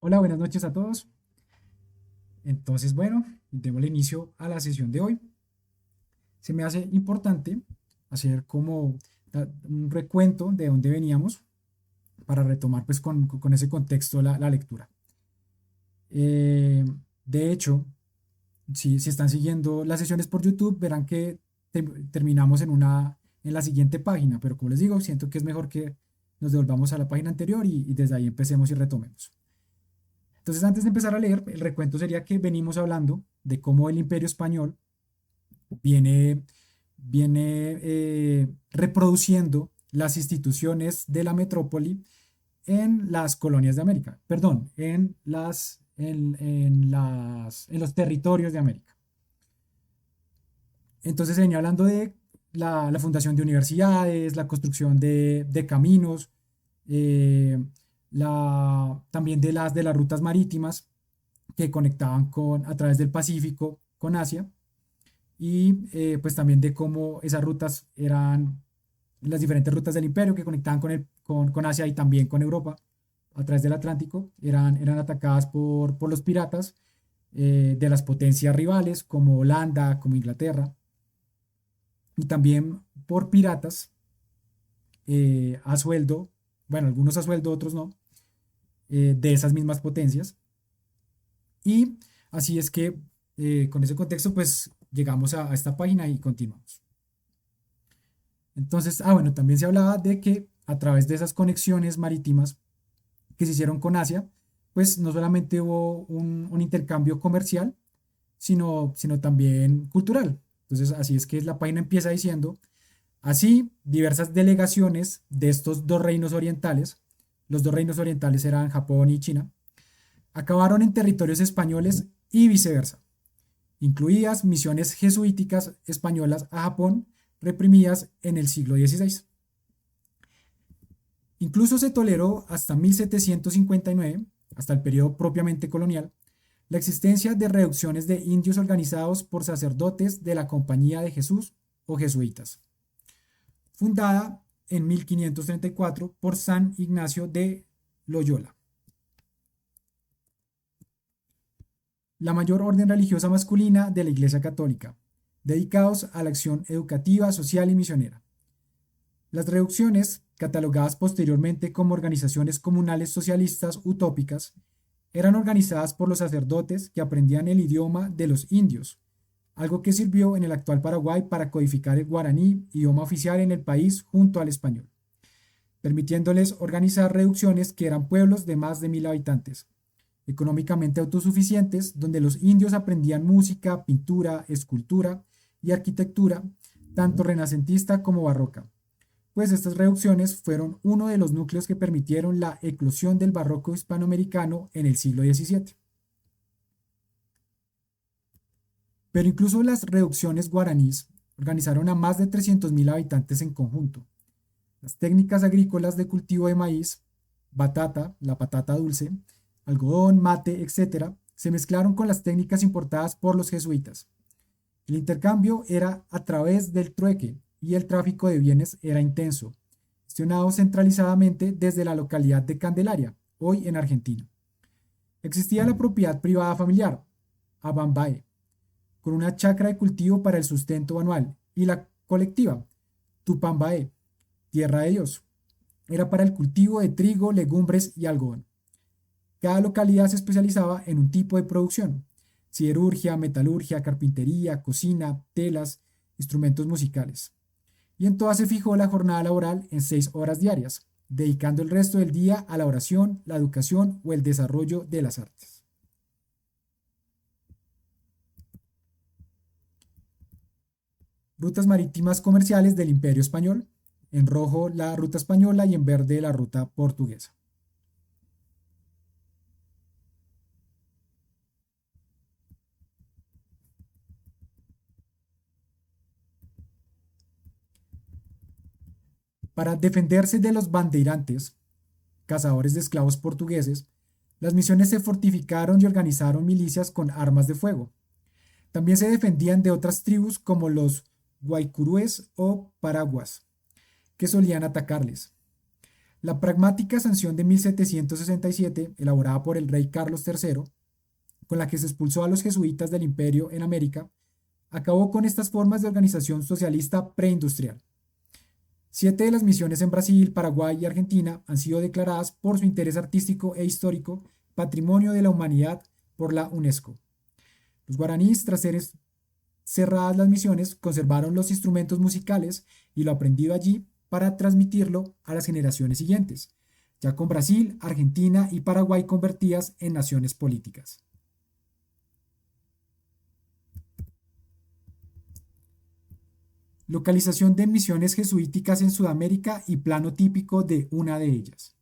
Hola, buenas noches a todos. Entonces, bueno, démosle inicio a la sesión de hoy. Se me hace importante hacer como un recuento de dónde veníamos para retomar pues con ese contexto la lectura. Eh, de hecho, si están siguiendo las sesiones por YouTube, verán que terminamos en la siguiente página, pero como les digo, siento que es mejor que nos devolvamos a la página anterior y desde ahí empecemos y retomemos. Entonces, antes de empezar a leer, el recuento sería que venimos hablando de cómo el Imperio Español viene, viene reproduciendo las instituciones de la metrópoli en las colonias de América, perdón, en los territorios de América. Entonces se venía hablando de la fundación de universidades, la construcción de caminos, eh, también de las rutas marítimas que conectaban a través del Pacífico con Asia y pues también de cómo esas rutas eran las diferentes rutas del imperio que conectaban con Asia y también con Europa a través del Atlántico, eran atacadas por los piratas de las potencias rivales como Holanda, como Inglaterra, y también por piratas a sueldo, bueno, algunos a sueldo, otros no, de esas mismas potencias. Y así es que con ese contexto, pues llegamos a esta página y continuamos. Entonces, bueno, también se hablaba de que a través de esas conexiones marítimas que se hicieron con Asia, pues no solamente hubo un intercambio comercial, sino también cultural. Entonces, así es que la página empieza diciendo, así diversas delegaciones de estos dos reinos orientales, los dos reinos orientales eran Japón y China, acabaron en territorios españoles y viceversa, incluidas misiones jesuíticas españolas a Japón reprimidas en el siglo XVI. Incluso se toleró hasta 1759, hasta el periodo propiamente colonial, la existencia de reducciones de indios organizados por sacerdotes de la Compañía de Jesús o jesuitas, fundada en 1534 por San Ignacio de Loyola, la mayor orden religiosa masculina de la Iglesia Católica, dedicados a la acción educativa, social y misionera. Las reducciones, catalogadas posteriormente como organizaciones comunales socialistas utópicas, eran organizadas por los sacerdotes que aprendían el idioma de los indios, algo que sirvió en el actual Paraguay para codificar el guaraní, idioma oficial en el país junto al español, permitiéndoles organizar reducciones que eran pueblos de más de 1000 habitantes, económicamente autosuficientes, donde los indios aprendían música, pintura, escultura y arquitectura, tanto renacentista como barroca, pues estas reducciones fueron uno de los núcleos que permitieron la eclosión del barroco hispanoamericano en el siglo XVII. Pero incluso las reducciones guaraníes organizaron a más de 300.000 habitantes en conjunto. Las técnicas agrícolas de cultivo de maíz, batata, la patata dulce, algodón, mate, etc., se mezclaron con las técnicas importadas por los jesuitas. El intercambio era a través del trueque y el tráfico de bienes era intenso, gestionado centralizadamente desde la localidad de Candelaria, hoy en Argentina. Existía la propiedad privada familiar, Abambae, con una chacra de cultivo para el sustento anual, y la colectiva, Tupambae, tierra de Dios, era para el cultivo de trigo, legumbres y algodón. Cada localidad se especializaba en un tipo de producción: siderurgia, metalurgia, carpintería, cocina, telas, instrumentos musicales. Y en todas se fijó la jornada laboral en 6 horas diarias, dedicando el resto del día a la oración, la educación o el desarrollo de las artes. Rutas marítimas comerciales del Imperio Español, en rojo la ruta española y en verde la ruta portuguesa. Para defenderse de los bandeirantes, cazadores de esclavos portugueses, las misiones se fortificaron y organizaron milicias con armas de fuego. También se defendían de otras tribus como los guaycurúes o paraguas, que solían atacarles. La pragmática sanción de 1767, elaborada por el rey Carlos III, con la que se expulsó a los jesuitas del imperio en América, acabó con estas formas de organización socialista preindustrial. 7 de las misiones en Brasil, Paraguay y Argentina han sido declaradas por su interés artístico e histórico Patrimonio de la Humanidad por la UNESCO. Los guaraníes, tras ser cerradas las misiones, conservaron los instrumentos musicales y lo aprendido allí para transmitirlo a las generaciones siguientes, ya con Brasil, Argentina y Paraguay convertidas en naciones políticas. Localización de misiones jesuíticas en Sudamérica y plano típico de una de ellas.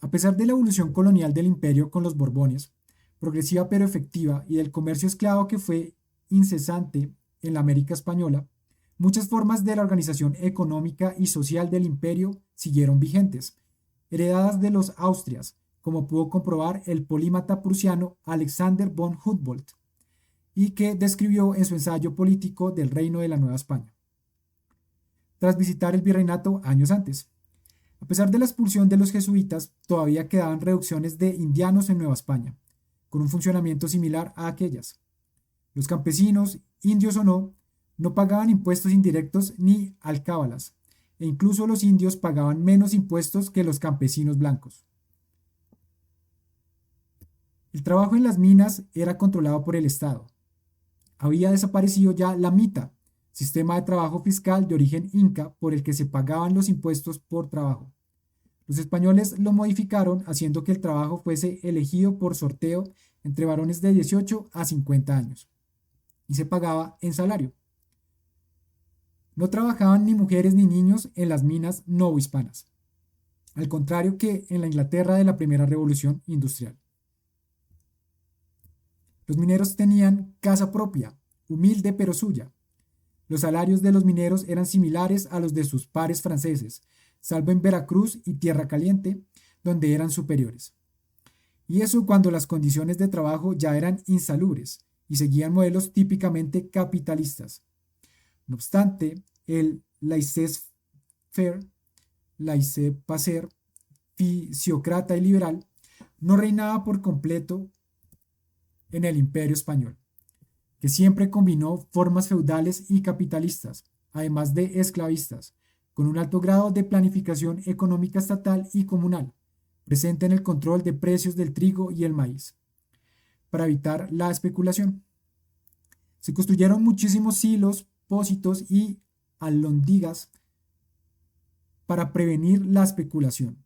A pesar de la evolución colonial del imperio con los Borbones, progresiva pero efectiva, y del comercio esclavo que fue incesante en la América española, muchas formas de la organización económica y social del imperio siguieron vigentes, heredadas de los Austrias, como pudo comprobar el polímata prusiano Alexander von Humboldt, y que describió en su ensayo político del Reino de la Nueva España, tras visitar el virreinato años antes. A pesar de la expulsión de los jesuitas, todavía quedaban reducciones de indianos en Nueva España, con un funcionamiento similar a aquellas. Los campesinos, indios o no, no pagaban impuestos indirectos ni alcábalas, e incluso los indios pagaban menos impuestos que los campesinos blancos. El trabajo en las minas era controlado por el Estado. Había desaparecido ya la mita, sistema de trabajo fiscal de origen inca por el que se pagaban los impuestos por trabajo. Los españoles lo modificaron haciendo que el trabajo fuese elegido por sorteo entre varones de 18 a 50 años y se pagaba en salario. No trabajaban ni mujeres ni niños en las minas novohispanas, al contrario que en la Inglaterra de la primera revolución industrial. Los mineros tenían casa propia, humilde pero suya. Los salarios de los mineros eran similares a los de sus pares franceses, salvo en Veracruz y Tierra Caliente, donde eran superiores. Y eso cuando las condiciones de trabajo ya eran insalubres y seguían modelos típicamente capitalistas. No obstante, el laissez-faire, laissez-passer, fisiócrata y liberal no reinaba por completo en el Imperio español, que siempre combinó formas feudales y capitalistas, además de esclavistas, con un alto grado de planificación económica estatal y comunal, presente en el control de precios del trigo y el maíz, para evitar la especulación. Se construyeron muchísimos silos, pósitos y alhóndigas para prevenir la especulación,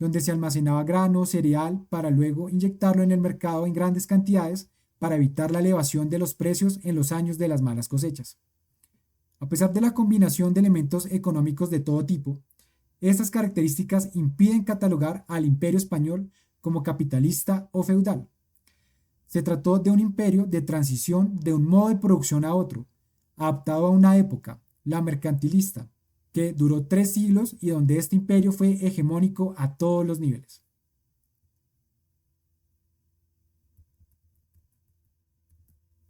donde se almacenaba grano, cereal, para luego inyectarlo en el mercado en grandes cantidades para evitar la elevación de los precios en los años de las malas cosechas. A pesar de la combinación de elementos económicos de todo tipo, estas características impiden catalogar al imperio español como capitalista o feudal. Se trató de un imperio de transición de un modo de producción a otro, adaptado a una época, la mercantilista, que duró 3 siglos y donde este imperio fue hegemónico a todos los niveles.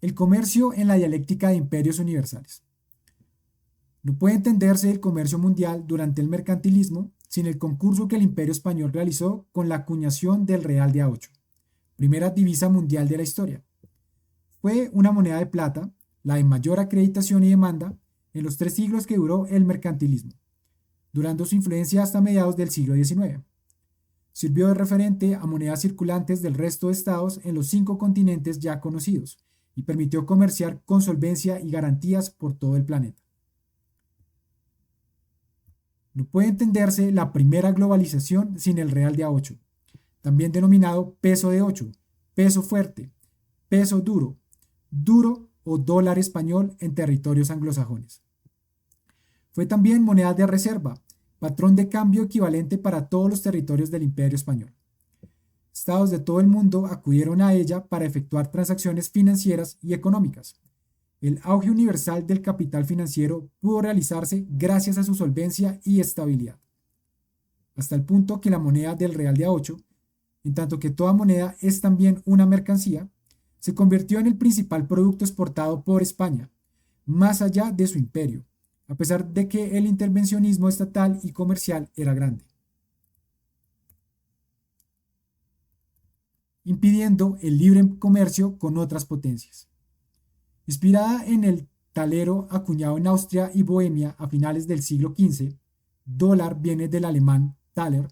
El comercio en la dialéctica de imperios universales. No puede entenderse el comercio mundial durante el mercantilismo sin el concurso que el Imperio Español realizó con la acuñación del Real de A8, primera divisa mundial de la historia. Fue una moneda de plata, la de mayor acreditación y demanda, en los 3 siglos que duró el mercantilismo, durando su influencia hasta mediados del siglo XIX. Sirvió de referente a monedas circulantes del resto de estados en los 5 continentes ya conocidos y permitió comerciar con solvencia y garantías por todo el planeta. No puede entenderse la primera globalización sin el Real de A8, también denominado peso de 8, peso fuerte, peso duro, duro o dólar español en territorios anglosajones. Fue también moneda de reserva, patrón de cambio equivalente para todos los territorios del Imperio Español. Estados de todo el mundo acudieron a ella para efectuar transacciones financieras y económicas, El auge universal del capital financiero pudo realizarse gracias a su solvencia y estabilidad, hasta el punto que la moneda del real de a 8, en tanto que toda moneda es también una mercancía, se convirtió en el principal producto exportado por España, más allá de su imperio, a pesar de que el intervencionismo estatal y comercial era grande, impidiendo el libre comercio con otras potencias. Inspirada en el talero acuñado en Austria y Bohemia a finales del siglo XV, dólar viene del alemán Thaler,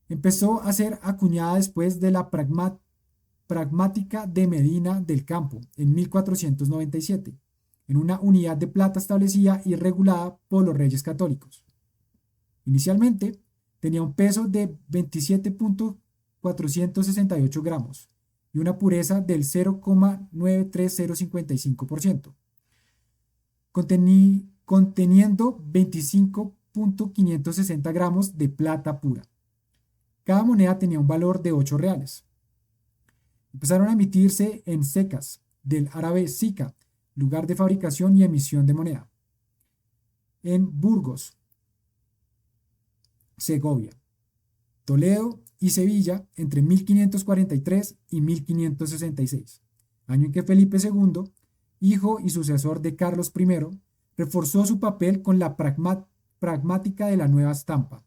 empezó a ser acuñada después de la pragmática de Medina del Campo en 1497, en una unidad de plata establecida y regulada por los reyes católicos. Inicialmente tenía un peso de 27.468 gramos y una pureza del 0,93055%, conteniendo 25.560 gramos de plata pura. Cada moneda tenía un valor de 8 reales. Empezaron a emitirse en secas, del árabe sica, lugar de fabricación y emisión de moneda, en Burgos, Segovia, Toledo y Sevilla entre 1543 y 1566, año en que Felipe II, hijo y sucesor de Carlos I, reforzó su papel con la pragmática de la nueva estampa,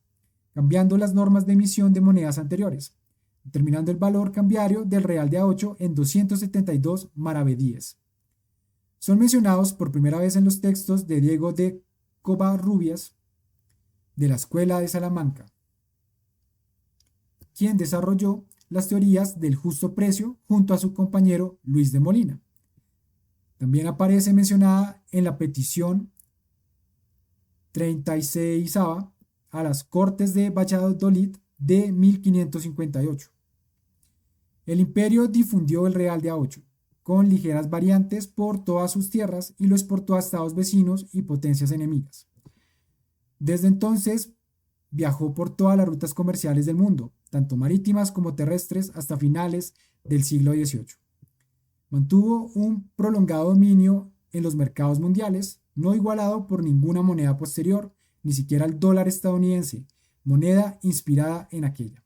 cambiando las normas de emisión de monedas anteriores, determinando el valor cambiario del real de a 8 en 272 maravedíes. Son mencionados por primera vez en los textos de Diego de Covarrubias, de la Escuela de Salamanca, quien desarrolló las teorías del justo precio junto a su compañero Luis de Molina. También aparece mencionada en la petición 36 a las Cortes de Valladolid de 1558. El imperio difundió el real de a 8, con ligeras variantes por todas sus tierras y lo exportó a estados vecinos y potencias enemigas. Desde entonces viajó por todas las rutas comerciales del mundo, tanto marítimas como terrestres, hasta finales del siglo XVIII. Mantuvo un prolongado dominio en los mercados mundiales, no igualado por ninguna moneda posterior, ni siquiera el dólar estadounidense, moneda inspirada en aquella.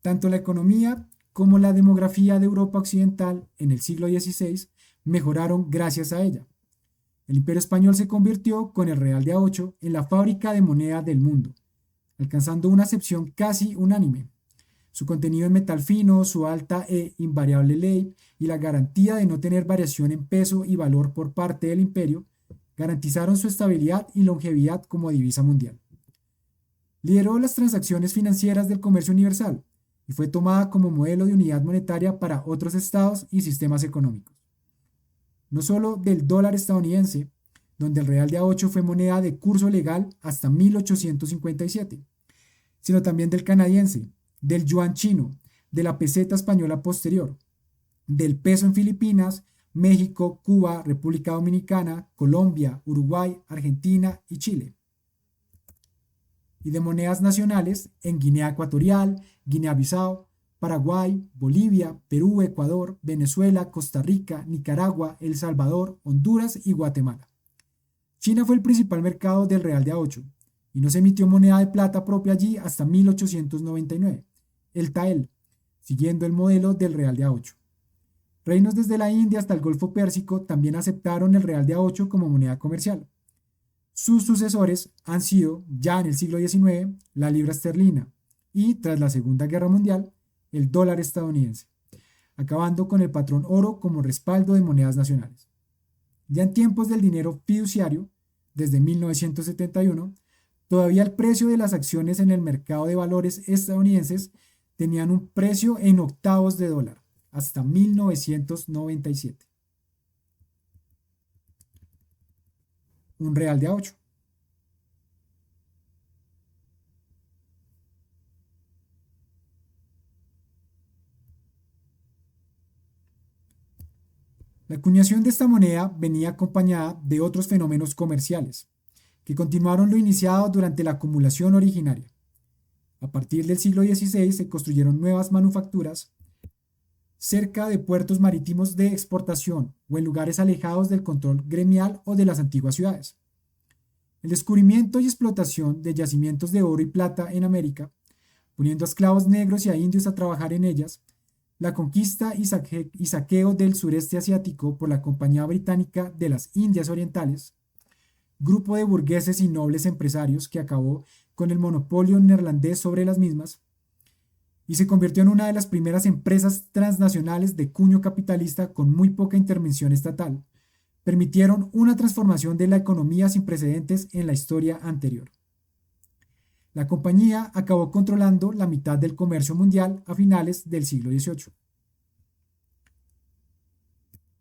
Tanto la economía como la demografía de Europa occidental en el siglo XVI mejoraron gracias a ella. El Imperio Español se convirtió con el real de a 8 en la fábrica de moneda del mundo, alcanzando una acepción casi unánime. Su contenido en metal fino, su alta e invariable ley y la garantía de no tener variación en peso y valor por parte del imperio garantizaron su estabilidad y longevidad como divisa mundial. Lideró las transacciones financieras del comercio universal y fue tomada como modelo de unidad monetaria para otros estados y sistemas económicos. No solo del dólar estadounidense, donde el real de a 8 fue moneda de curso legal hasta 1857, sino también del canadiense, del yuan chino, de la peseta española posterior, del peso en Filipinas, México, Cuba, República Dominicana, Colombia, Uruguay, Argentina y Chile, y de monedas nacionales en Guinea Ecuatorial, Guinea-Bissau, Paraguay, Bolivia, Perú, Ecuador, Venezuela, Costa Rica, Nicaragua, El Salvador, Honduras y Guatemala. China fue el principal mercado del real de a 8 y no se emitió moneda de plata propia allí hasta 1899, el tael, siguiendo el modelo del real de a 8. Reinos desde la India hasta el Golfo Pérsico también aceptaron el real de a 8 como moneda comercial. Sus sucesores han sido, ya en el siglo XIX, la libra esterlina y, tras la Segunda Guerra Mundial, el dólar estadounidense, acabando con el patrón oro como respaldo de monedas nacionales. Ya en tiempos del dinero fiduciario, desde 1971, todavía el precio de las acciones en el mercado de valores estadounidenses tenían un precio en octavos de dólar, hasta 1997. Un real de a 8. La acuñación de esta moneda venía acompañada de otros fenómenos comerciales, que continuaron lo iniciado durante la acumulación originaria. A partir del siglo XVI se construyeron nuevas manufacturas, cerca de puertos marítimos de exportación o en lugares alejados del control gremial o de las antiguas ciudades. El descubrimiento y explotación de yacimientos de oro y plata en América, poniendo a esclavos negros y a indios a trabajar en ellas, la conquista y saqueo del sureste asiático por la Compañía Británica de las Indias Orientales, grupo de burgueses y nobles empresarios que acabó con el monopolio neerlandés sobre las mismas y se convirtió en una de las primeras empresas transnacionales de cuño capitalista con muy poca intervención estatal, permitieron una transformación de la economía sin precedentes en la historia anterior. La compañía acabó controlando la mitad del comercio mundial a finales del siglo XVIII.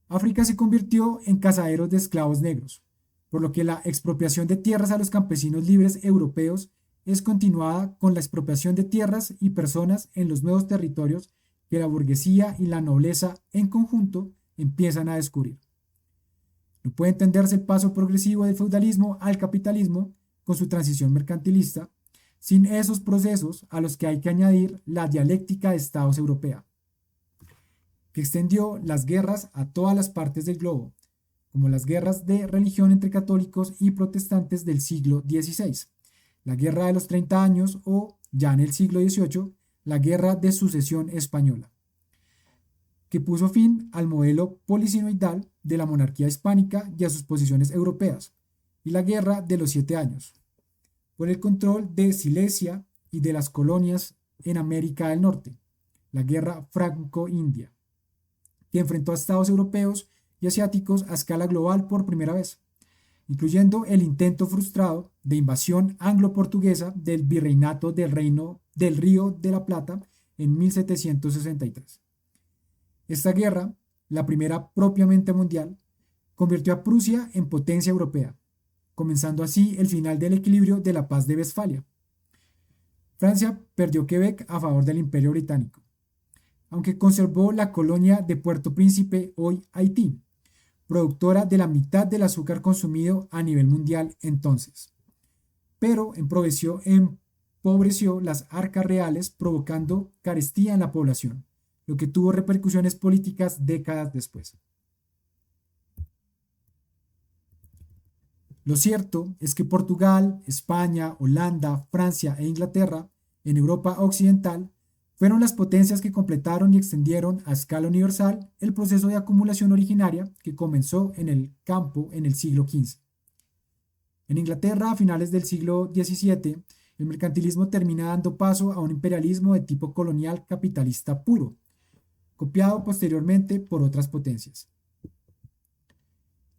África se convirtió en cazaderos de esclavos negros, por lo que la expropiación de tierras a los campesinos libres europeos es continuada con la expropiación de tierras y personas en los nuevos territorios que la burguesía y la nobleza en conjunto empiezan a descubrir. No puede entenderse el paso progresivo del feudalismo al capitalismo con su transición mercantilista sin esos procesos a los que hay que añadir la dialéctica de estados europea, que extendió las guerras a todas las partes del globo, como las guerras de religión entre católicos y protestantes del siglo XVI, la Guerra de los 30 años o, ya en el siglo XVIII, la Guerra de Sucesión Española, que puso fin al modelo polisinoidal de la monarquía hispánica y a sus posiciones europeas, y la Guerra de los 7 años, por el control de Silesia y de las colonias en América del Norte, la Guerra Franco-India, que enfrentó a estados europeos y asiáticos a escala global por primera vez, incluyendo el intento frustrado de invasión anglo-portuguesa del virreinato del Reino del Río de la Plata en 1763. Esta guerra, la primera propiamente mundial, convirtió a Prusia en potencia europea, comenzando así el final del equilibrio de la Paz de Westfalia. Francia perdió Quebec a favor del Imperio Británico, aunque conservó la colonia de Puerto Príncipe, hoy Haití, productora de la mitad del azúcar consumido a nivel mundial entonces, pero empobreció las arcas reales provocando carestía en la población, lo que tuvo repercusiones políticas décadas después. Lo cierto es que Portugal, España, Holanda, Francia e Inglaterra, en Europa Occidental, fueron las potencias que completaron y extendieron a escala universal el proceso de acumulación originaria que comenzó en el campo en el siglo XV. En Inglaterra, a finales del siglo XVII, el mercantilismo termina dando paso a un imperialismo de tipo colonial capitalista puro, copiado posteriormente por otras potencias.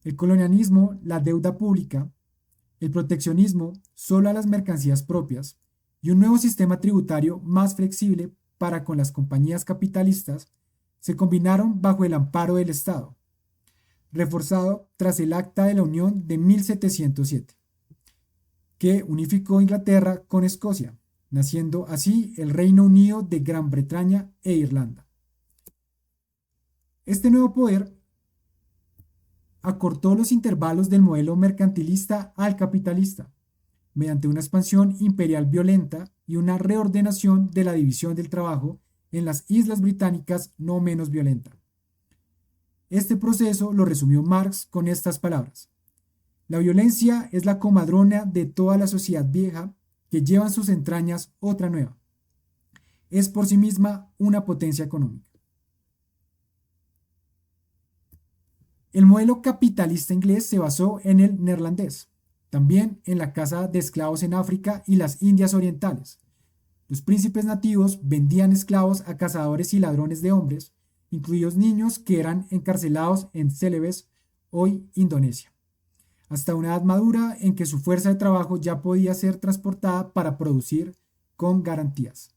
El colonialismo, la deuda pública, el proteccionismo solo a las mercancías propias y un nuevo sistema tributario más flexible para con las compañías capitalistas se combinaron bajo el amparo del Estado, reforzado tras el Acta de la Unión de 1707, que unificó Inglaterra con Escocia, naciendo así el Reino Unido de Gran Bretaña e Irlanda. Este nuevo poder acortó los intervalos del modelo mercantilista al capitalista, mediante una expansión imperial violenta y una reordenación de la división del trabajo en las islas británicas no menos violenta. Este proceso lo resumió Marx con estas palabras: la violencia es la comadrona de toda la sociedad vieja que lleva en sus entrañas otra nueva. Es por sí misma una potencia económica. El modelo capitalista inglés se basó en el neerlandés, también en la caza de esclavos en África y las Indias Orientales. Los príncipes nativos vendían esclavos a cazadores y ladrones de hombres, incluidos niños que eran encarcelados en Celebes, hoy Indonesia, hasta una edad madura en que su fuerza de trabajo ya podía ser transportada para producir con garantías.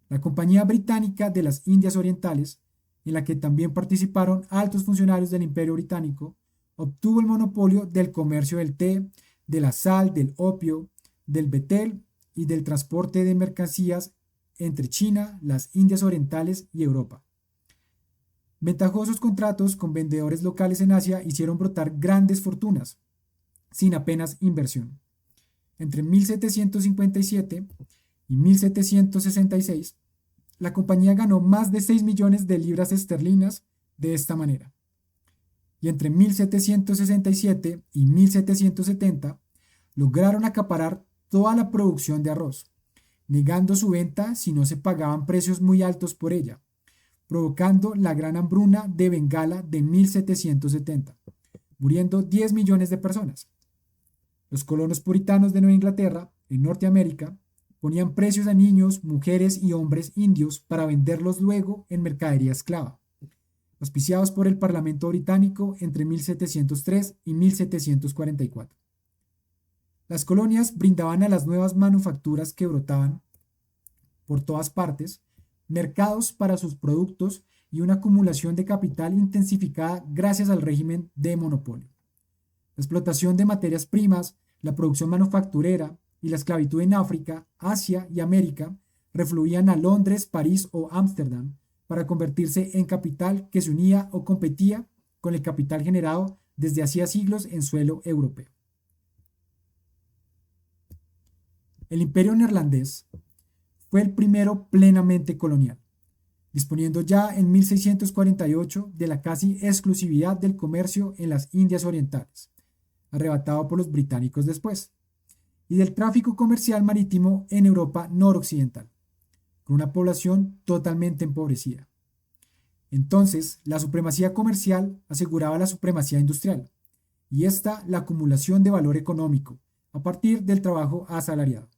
La Compañía Británica de las Indias Orientales, en la que también participaron altos funcionarios del Imperio Británico, obtuvo el monopolio del comercio del té, de la sal, del opio, del betel y del transporte de mercancías entre China, las Indias Orientales y Europa. Ventajosos contratos con vendedores locales en Asia hicieron brotar grandes fortunas, sin apenas inversión. Entre 1757 y 1766, la compañía ganó más de 6 millones de libras esterlinas de esta manera. Y entre 1767 y 1770 lograron acaparar toda la producción de arroz, negando su venta si no se pagaban precios muy altos por ella, provocando la gran hambruna de Bengala de 1770, muriendo 10 millones de personas. Los colonos puritanos de Nueva Inglaterra, en Norteamérica, ponían precios a niños, mujeres y hombres indios para venderlos luego en mercadería esclava, auspiciados por el Parlamento británico entre 1703 y 1744. Las colonias brindaban a las nuevas manufacturas que brotaban por todas partes mercados para sus productos y una acumulación de capital intensificada gracias al régimen de monopolio. La explotación de materias primas, la producción manufacturera y la esclavitud en África, Asia y América refluían a Londres, París o Ámsterdam para convertirse en capital que se unía o competía con el capital generado desde hacía siglos en suelo europeo. El imperio neerlandés fue el primero plenamente colonial, disponiendo ya en 1648 de la casi exclusividad del comercio en las Indias Orientales, arrebatado por los británicos después, y del tráfico comercial marítimo en Europa noroccidental, con una población totalmente empobrecida. Entonces, la supremacía comercial aseguraba la supremacía industrial, y esta la acumulación de valor económico a partir del trabajo asalariado.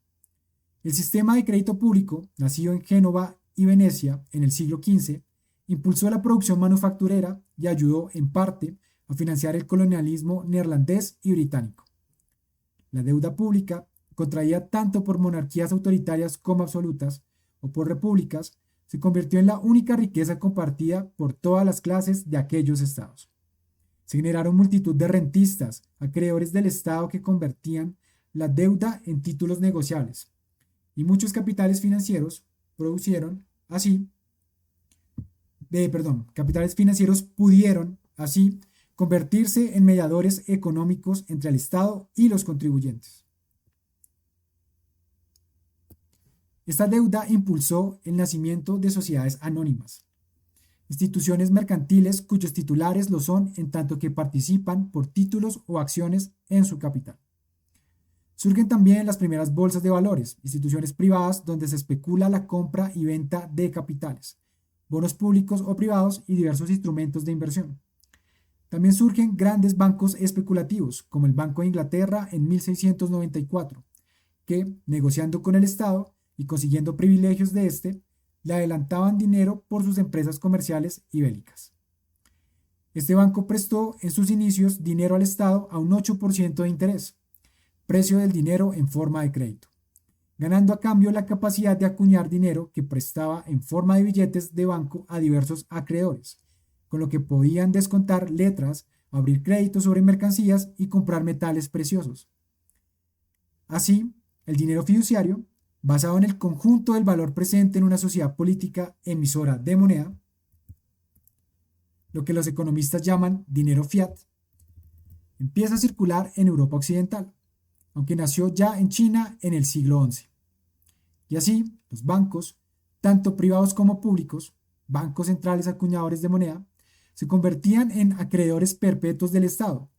El sistema de crédito público, nacido en Génova y Venecia en el siglo XV, impulsó la producción manufacturera y ayudó, en parte, a financiar el colonialismo neerlandés y británico. La deuda pública, contraída tanto por monarquías autoritarias como absolutas, o por repúblicas, se convirtió en la única riqueza compartida por todas las clases de aquellos estados. Se generaron multitud de rentistas, acreedores del Estado que convertían la deuda en títulos negociables, y muchos capitales financieros pudieron así convertirse en mediadores económicos entre el Estado y los contribuyentes. Esta deuda impulsó el nacimiento de sociedades anónimas, instituciones mercantiles cuyos titulares lo son en tanto que participan por títulos o acciones en su capital. Surgen también las primeras bolsas de valores, instituciones privadas donde se especula la compra y venta de capitales, bonos públicos o privados y diversos instrumentos de inversión. También surgen grandes bancos especulativos, como el Banco de Inglaterra en 1694, que, negociando con el Estado y consiguiendo privilegios de éste, le adelantaban dinero por sus empresas comerciales y bélicas. Este banco prestó en sus inicios dinero al Estado a un 8% de interés, precio del dinero en forma de crédito, ganando a cambio la capacidad de acuñar dinero que prestaba en forma de billetes de banco a diversos acreedores, con lo que podían descontar letras, abrir créditos sobre mercancías y comprar metales preciosos. Así, el dinero fiduciario, basado en el conjunto del valor presente en una sociedad política emisora de moneda, lo que los economistas llaman dinero fiat, empieza a circular en Europa occidental, aunque nació ya en China en el siglo XI. Y así, los bancos, tanto privados como públicos, bancos centrales acuñadores de moneda, se convertían en acreedores perpetuos del Estado,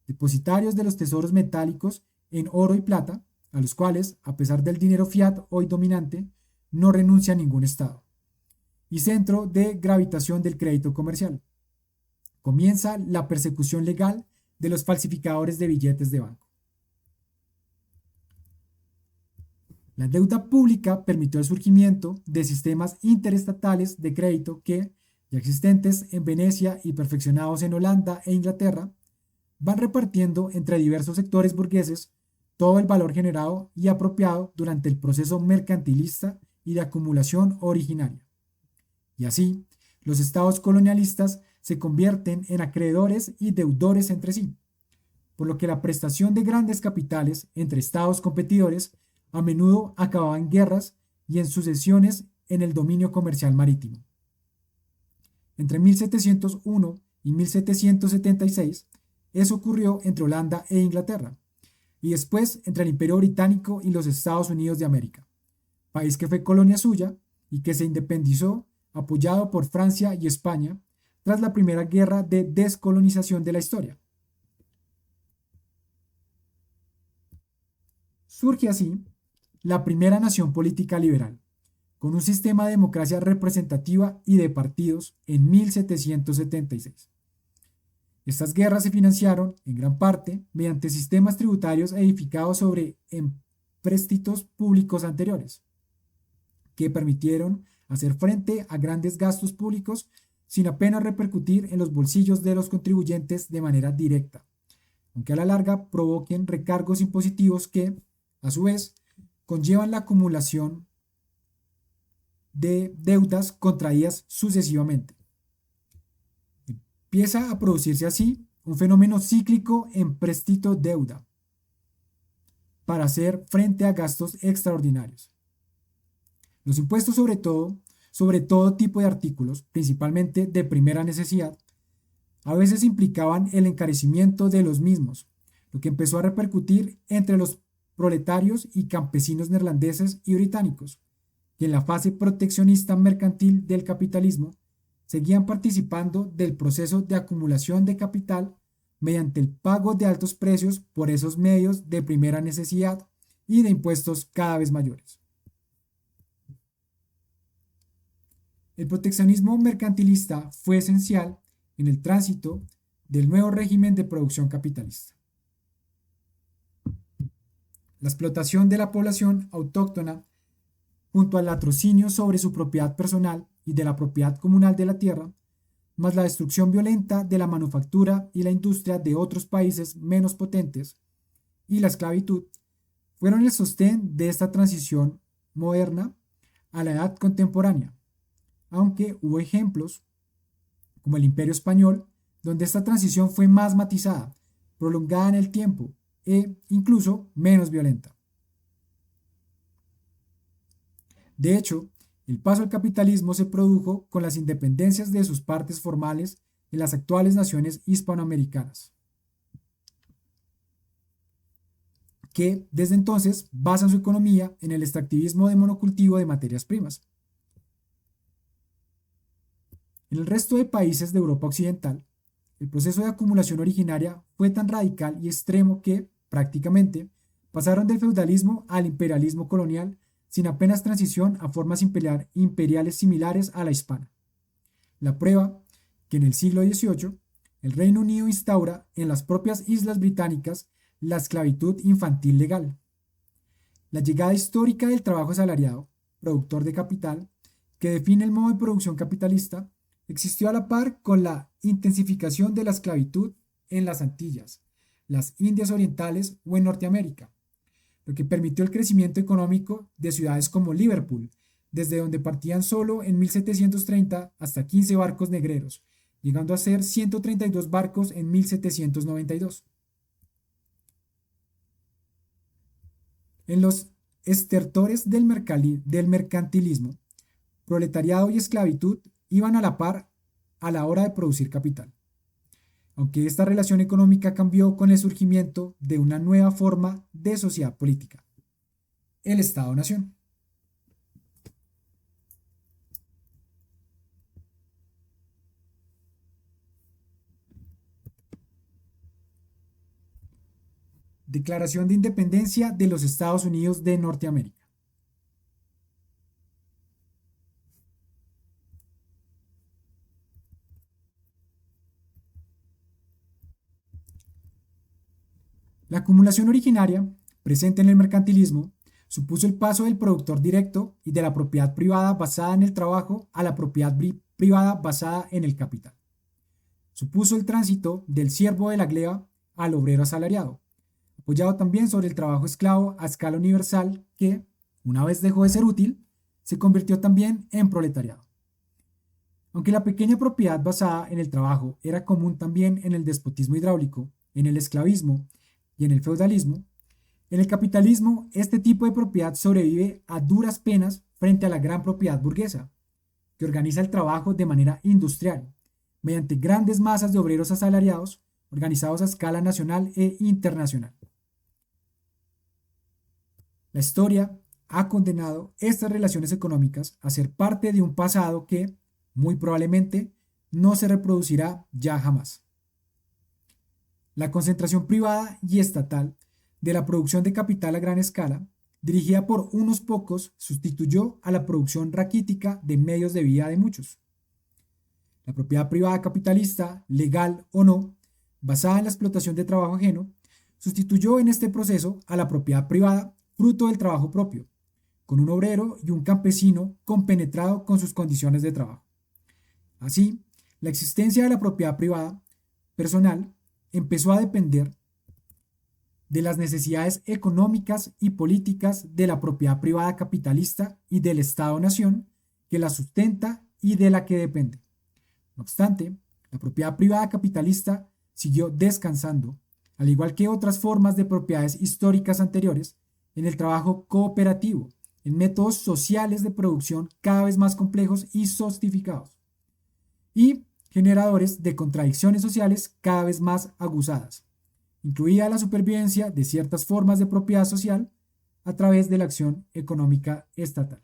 depositarios de los tesoros metálicos en oro y plata, a los cuales, a pesar del dinero fiat hoy dominante, no renuncia ningún Estado, y centro de gravitación del crédito comercial. Comienza la persecución legal de los falsificadores de billetes de banco. La deuda pública permitió el surgimiento de sistemas interestatales de crédito que, ya existentes en Venecia y perfeccionados en Holanda e Inglaterra, van repartiendo entre diversos sectores burgueses todo el valor generado y apropiado durante el proceso mercantilista y de acumulación originaria. Y así, los estados colonialistas se convierten en acreedores y deudores entre sí, por lo que la prestación de grandes capitales entre estados competidores a menudo acababa en guerras y en sucesiones en el dominio comercial marítimo. Entre 1701 y 1776, eso ocurrió entre Holanda e Inglaterra, y después entre el Imperio Británico y los Estados Unidos de América, país que fue colonia suya y que se independizó, apoyado por Francia y España, tras la primera guerra de descolonización de la historia. Surge así la primera nación política liberal, con un sistema de democracia representativa y de partidos en 1776. Estas guerras se financiaron, en gran parte, mediante sistemas tributarios edificados sobre empréstitos públicos anteriores, que permitieron hacer frente a grandes gastos públicos sin apenas repercutir en los bolsillos de los contribuyentes de manera directa, aunque a la larga provoquen recargos impositivos que, a su vez, conllevan la acumulación de deudas contraídas sucesivamente. Empieza a producirse así un fenómeno cíclico empréstito-deuda para hacer frente a gastos extraordinarios. Los impuestos sobre todo tipo de artículos, principalmente de primera necesidad, a veces implicaban el encarecimiento de los mismos, lo que empezó a repercutir entre los proletarios y campesinos neerlandeses y británicos, que en la fase proteccionista mercantil del capitalismo seguían participando del proceso de acumulación de capital mediante el pago de altos precios por esos medios de primera necesidad y de impuestos cada vez mayores. El proteccionismo mercantilista fue esencial en el tránsito del nuevo régimen de producción capitalista. La explotación de la población autóctona junto al latrocinio sobre su propiedad personal y de la propiedad comunal de la tierra, más la destrucción violenta de la manufactura y la industria de otros países menos potentes, y la esclavitud, fueron el sostén de esta transición moderna a la edad contemporánea, aunque hubo ejemplos, como el Imperio Español, donde esta transición fue más matizada, prolongada en el tiempo e incluso menos violenta. De hecho, el paso al capitalismo se produjo con las independencias de sus partes formales en las actuales naciones hispanoamericanas, que desde entonces basan su economía en el extractivismo de monocultivo de materias primas. En el resto de países de Europa Occidental, el proceso de acumulación originaria fue tan radical y extremo que, prácticamente, pasaron del feudalismo al imperialismo colonial sin apenas transición a formas imperiales similares a la hispana. La prueba que en el siglo XVIII el Reino Unido instaura en las propias islas británicas la esclavitud infantil legal. La llegada histórica del trabajo asalariado, productor de capital, que define el modo de producción capitalista, existió a la par con la intensificación de la esclavitud en las Antillas, las Indias Orientales o en Norteamérica, lo que permitió el crecimiento económico de ciudades como Liverpool, desde donde partían solo en 1730 hasta 15 barcos negreros, llegando a ser 132 barcos en 1792. En los estertores del mercantilismo, proletariado y esclavitud iban a la par a la hora de producir capital, aunque esta relación económica cambió con el surgimiento de una nueva forma de sociedad política, el Estado-Nación. Declaración de Independencia de los Estados Unidos de Norteamérica. La acumulación originaria, presente en el mercantilismo, supuso el paso del productor directo y de la propiedad privada basada en el trabajo a la propiedad privada basada en el capital. Supuso el tránsito del siervo de la gleba al obrero asalariado, apoyado también sobre el trabajo esclavo a escala universal que, una vez dejó de ser útil, se convirtió también en proletariado. Aunque la pequeña propiedad basada en el trabajo era común también en el despotismo hidráulico, en el esclavismo y en el feudalismo, en el capitalismo este tipo de propiedad sobrevive a duras penas frente a la gran propiedad burguesa, que organiza el trabajo de manera industrial, mediante grandes masas de obreros asalariados organizados a escala nacional e internacional. La historia ha condenado estas relaciones económicas a ser parte de un pasado que, muy probablemente, no se reproducirá ya jamás. La concentración privada y estatal de la producción de capital a gran escala, dirigida por unos pocos, sustituyó a la producción raquítica de medios de vida de muchos. La propiedad privada capitalista, legal o no, basada en la explotación de trabajo ajeno, sustituyó en este proceso a la propiedad privada fruto del trabajo propio, con un obrero y un campesino compenetrado con sus condiciones de trabajo. Así, la existencia de la propiedad privada personal empezó a depender de las necesidades económicas y políticas de la propiedad privada capitalista y del Estado-nación que la sustenta y de la que depende. No obstante, la propiedad privada capitalista siguió descansando, al igual que otras formas de propiedades históricas anteriores, en el trabajo cooperativo, en métodos sociales de producción cada vez más complejos y sofisticados, y generadores de contradicciones sociales cada vez más aguzadas, incluida la supervivencia de ciertas formas de propiedad social a través de la acción económica estatal.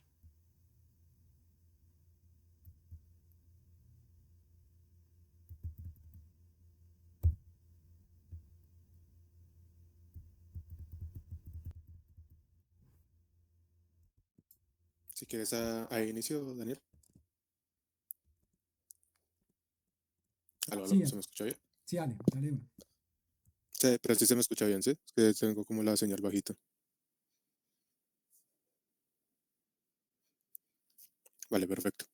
Si quieres, a inicio, Daniel. Aló, aló, Sí, ¿se me escucha bien? sí, dale, dale uno. Sí, pero sí se me escucha bien, ¿sí? Es que tengo como la señal bajita. Vale, perfecto.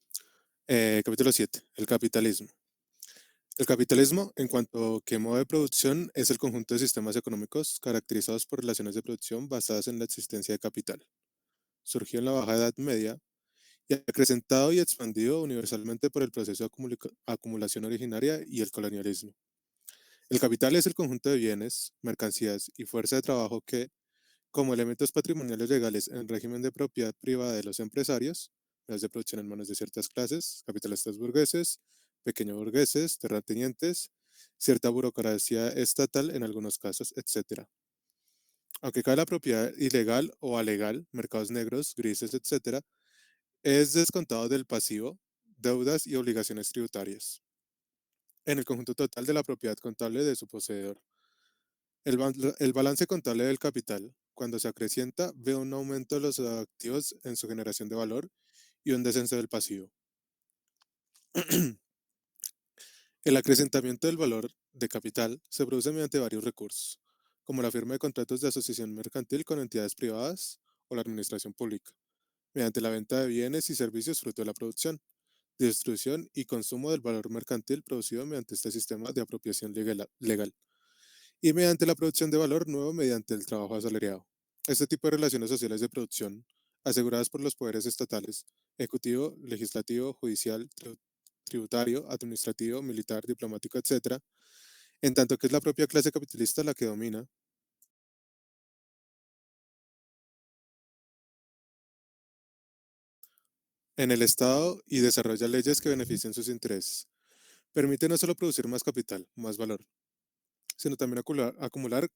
Capítulo 7. El capitalismo. El capitalismo, en cuanto que modo de producción, es el conjunto de sistemas económicos caracterizados por relaciones de producción basadas en la existencia de capital. Surgió en la Baja Edad Media y acrecentado y expandido universalmente por el proceso de acumulación originaria y el colonialismo. El capital es el conjunto de bienes, mercancías y fuerza de trabajo que, como elementos patrimoniales legales en régimen de propiedad privada de los empresarios, medios de producción en manos de ciertas clases, capitalistas burgueses, pequeños burgueses, terratenientes, cierta burocracia estatal en algunos casos, etc. Aunque cae la propiedad ilegal o alegal, mercados negros, grises, etc., es descontado del pasivo, deudas y obligaciones tributarias, en el conjunto total de la propiedad contable de su poseedor. El balance contable del capital, cuando se acrecienta, ve un aumento de los activos en su generación de valor y un descenso del pasivo. El acrecentamiento del valor de capital se produce mediante varios recursos, como la firma de contratos de asociación mercantil con entidades privadas o la administración pública, mediante la venta de bienes y servicios fruto de la producción, distribución y consumo del valor mercantil producido mediante este sistema de apropiación legal y mediante la producción de valor nuevo mediante el trabajo asalariado. Este tipo de relaciones sociales de producción, aseguradas por los poderes estatales, ejecutivo, legislativo, judicial, tributario, administrativo, militar, diplomático, etc., en tanto que es la propia clase capitalista la que domina en el Estado y desarrolla leyes que benefician sus intereses. Permite no solo producir más capital, más valor, sino también acumular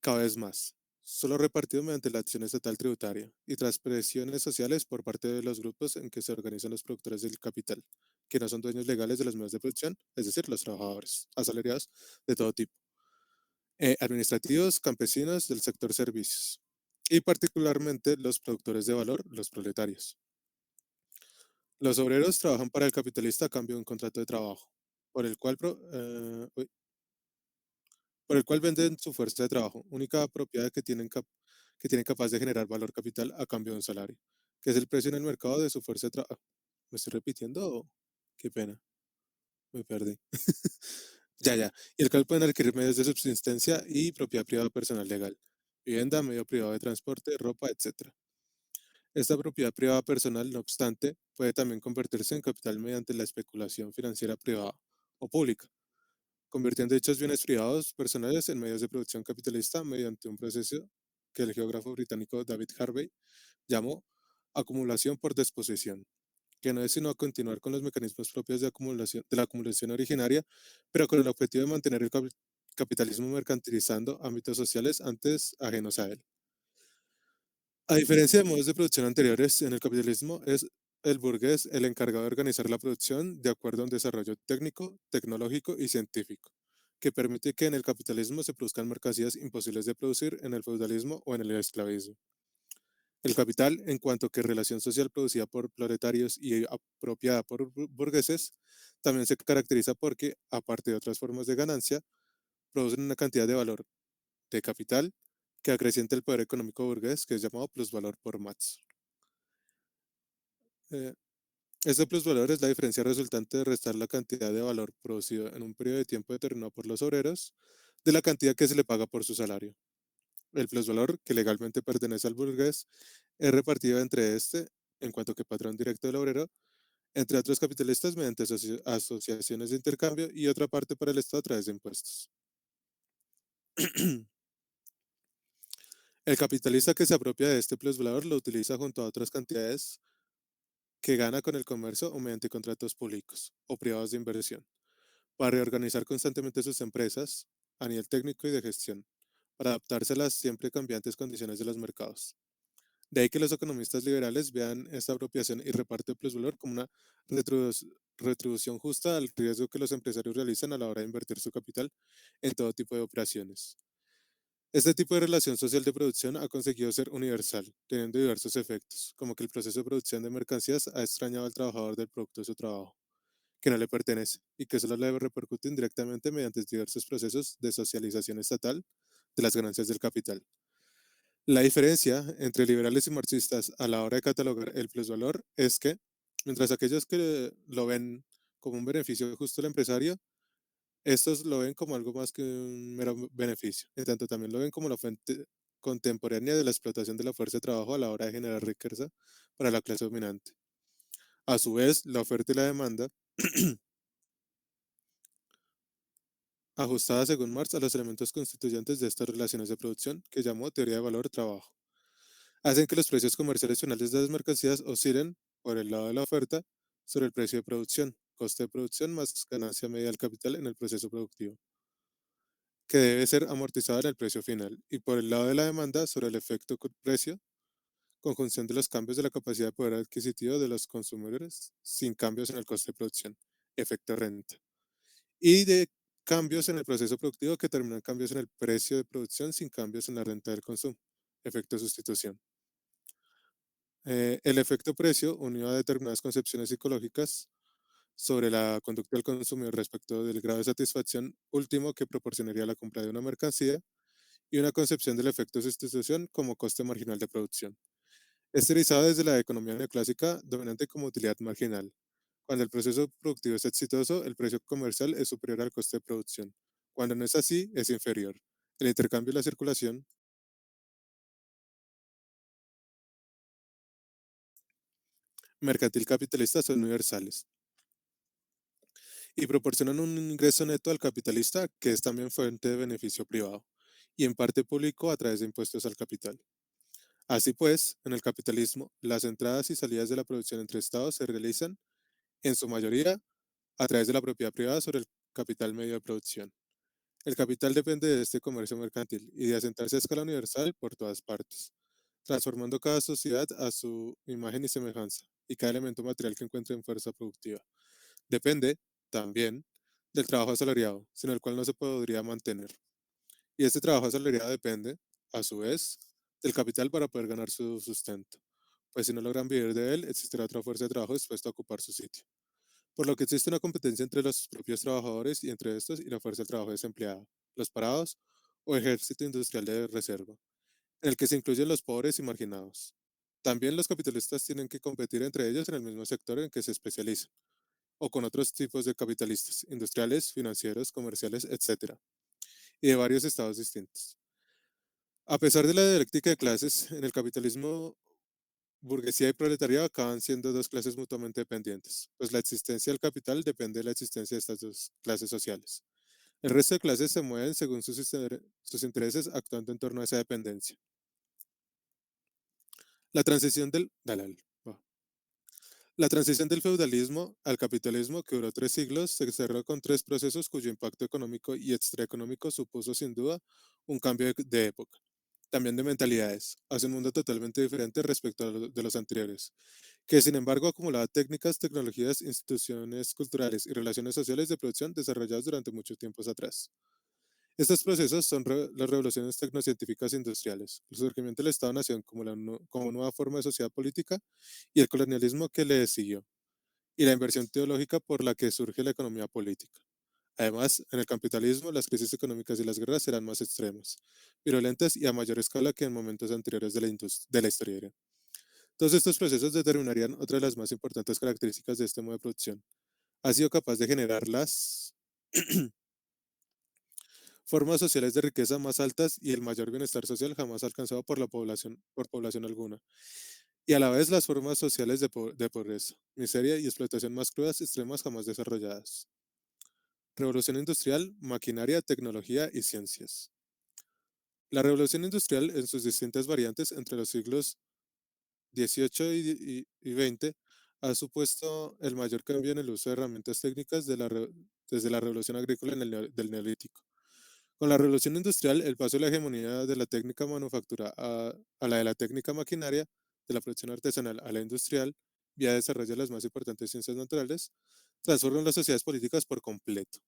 cada vez más, solo repartido mediante la acción estatal tributaria y tras presiones sociales por parte de los grupos en que se organizan los productores del capital, que no son dueños legales de los medios de producción, es decir, los trabajadores, asalariados de todo tipo, administrativos, campesinos del sector servicios, y particularmente los productores de valor, los proletarios. Los obreros trabajan para el capitalista a cambio de un contrato de trabajo, por el cual por el cual venden su fuerza de trabajo, única propiedad que tienen capaz de generar valor capital a cambio de un salario, que es el precio en el mercado de su fuerza de trabajo. ¿Me estoy repitiendo? Qué pena, me perdí. Ya, ya. Y el cual pueden adquirir medios de subsistencia y propiedad privada personal legal, vivienda, medio privado de transporte, ropa, etc. Esta propiedad privada personal, no obstante, puede también convertirse en capital mediante la especulación financiera privada o pública, convirtiendo dichos bienes privados personales en medios de producción capitalista mediante un proceso que el geógrafo británico David Harvey llamó acumulación por disposición, que no es sino continuar con los mecanismos propios de la acumulación originaria, pero con el objetivo de mantener el capitalismo mercantilizando ámbitos sociales antes ajenos a él. A diferencia de modos de producción anteriores, en el capitalismo es el burgués el encargado de organizar la producción de acuerdo a un desarrollo técnico, tecnológico y científico, que permite que en el capitalismo se produzcan mercancías imposibles de producir en el feudalismo o en el esclavismo. El capital, en cuanto que relación social producida por proletarios y apropiada por burgueses, también se caracteriza porque, aparte de otras formas de ganancia, producen una cantidad de valor de capital que acrecienta el poder económico burgués, que es llamado plusvalor por Marx. Eh, este plusvalor es la diferencia resultante de restar la cantidad de valor producido en un periodo de tiempo determinado por los obreros de la cantidad que se le paga por su salario. El plusvalor, que legalmente pertenece al burgués, es repartido entre este, en cuanto que patrón directo del obrero, entre otros capitalistas mediante asociaciones de intercambio y otra parte para el Estado a través de impuestos. El capitalista que se apropia de este plusvalor lo utiliza junto a otras cantidades que gana con el comercio o mediante contratos públicos o privados de inversión, para reorganizar constantemente sus empresas a nivel técnico y de gestión, para adaptarse a las siempre cambiantes condiciones de los mercados. De ahí que los economistas liberales vean esta apropiación y reparto de plusvalor como una retribución justa al riesgo que los empresarios realizan a la hora de invertir su capital en todo tipo de operaciones. Este tipo de relación social de producción ha conseguido ser universal, teniendo diversos efectos, como que el proceso de producción de mercancías ha extrañado al trabajador del producto de su trabajo, que no le pertenece, y que solo le repercute indirectamente mediante diversos procesos de socialización estatal de las ganancias del capital. La diferencia entre liberales y marxistas a la hora de catalogar el plusvalor es que, mientras aquellos que lo ven como un beneficio justo al empresario, estos lo ven como algo más que un mero beneficio, en tanto también lo ven como la fuente contemporánea de la explotación de la fuerza de trabajo a la hora de generar riqueza para la clase dominante. A su vez, la oferta y la demanda, ajustada según Marx a los elementos constituyentes de estas relaciones de producción, que llamó teoría de valor-trabajo, hacen que los precios comerciales finales de las mercancías oscilen por el lado de la oferta sobre el precio de producción, coste de producción más ganancia media del capital en el proceso productivo, que debe ser amortizado en el precio final, y por el lado de la demanda sobre el efecto precio, conjunción de los cambios de la capacidad de poder adquisitivo de los consumidores sin cambios en el coste de producción, efecto renta, y de cambios en el proceso productivo que terminan cambios en el precio de producción sin cambios en la renta del consumo, efecto sustitución. El efecto precio, unido a determinadas concepciones psicológicas sobre la conducta del consumidor respecto del grado de satisfacción último que proporcionaría la compra de una mercancía, y una concepción del efecto sustitución como coste marginal de producción. Es teorizado desde la economía neoclásica dominante como utilidad marginal. Cuando el proceso productivo es exitoso, el precio comercial es superior al coste de producción. Cuando no es así, es inferior. El intercambio y la circulación mercantil capitalista son universales y proporcionan un ingreso neto al capitalista que es también fuente de beneficio privado y en parte público a través de impuestos al capital. Así pues, en el capitalismo, las entradas y salidas de la producción entre estados se realizan, en su mayoría, a través de la propiedad privada sobre el capital medio de producción. El capital depende de este comercio mercantil y de asentarse a escala universal por todas partes, transformando cada sociedad a su imagen y semejanza, y cada elemento material que encuentre en fuerza productiva. Depende, también, del trabajo asalariado, sin el cual no se podría mantener. Y este trabajo asalariado depende, a su vez, del capital para poder ganar su sustento, pues si no logran vivir de él, existirá otra fuerza de trabajo dispuesta a ocupar su sitio. Por lo que existe una competencia entre los propios trabajadores y entre estos y la fuerza de trabajo desempleada, los parados o ejército industrial de reserva, en el que se incluyen los pobres y marginados. También los capitalistas tienen que competir entre ellos en el mismo sector en que se especializan, o con otros tipos de capitalistas, industriales, financieros, comerciales, etc., y de varios estados distintos. A pesar de la dialéctica de clases, en el capitalismo, burguesía y proletariado acaban siendo dos clases mutuamente dependientes, pues la existencia del capital depende de la existencia de estas dos clases sociales. El resto de clases se mueven según sus intereses, actuando en torno a esa dependencia. La transición del, dale, va. La transición del feudalismo al capitalismo, que duró 3 siglos, se cerró con tres procesos cuyo impacto económico y extraeconómico supuso sin duda un cambio de época. también de mentalidades, hacia un mundo totalmente diferente respecto a de los anteriores, que sin embargo acumulaba técnicas, tecnologías, instituciones culturales y relaciones sociales de producción desarrolladas durante muchos tiempos atrás. Estos procesos son las revoluciones tecnocientíficas e industriales, el surgimiento del Estado-Nación como, como nueva forma de sociedad política y el colonialismo que le siguió, y la inversión teológica por la que surge la economía política. Además, en el capitalismo, las crisis económicas y las guerras serán más extremas, virulentas y a mayor escala que en momentos anteriores de la historia. Todos estos procesos determinarían otra de las más importantes características de este modo de producción. Ha sido capaz de generar las formas sociales de riqueza más altas y el mayor bienestar social jamás alcanzado por población alguna, y a la vez las formas sociales de pobreza, miseria y explotación más crudas y extremas jamás desarrolladas. Revolución industrial, maquinaria, tecnología y ciencias. La revolución industrial en sus distintas variantes entre los siglos XVIII y XX ha supuesto el mayor cambio en el uso de herramientas técnicas desde la revolución agrícola del Neolítico. Con la revolución industrial, el paso de la hegemonía de la técnica manufactura a la de la técnica maquinaria, de la producción artesanal a la industrial, vía desarrollo de las más importantes ciencias naturales, transforman las sociedades políticas por completo.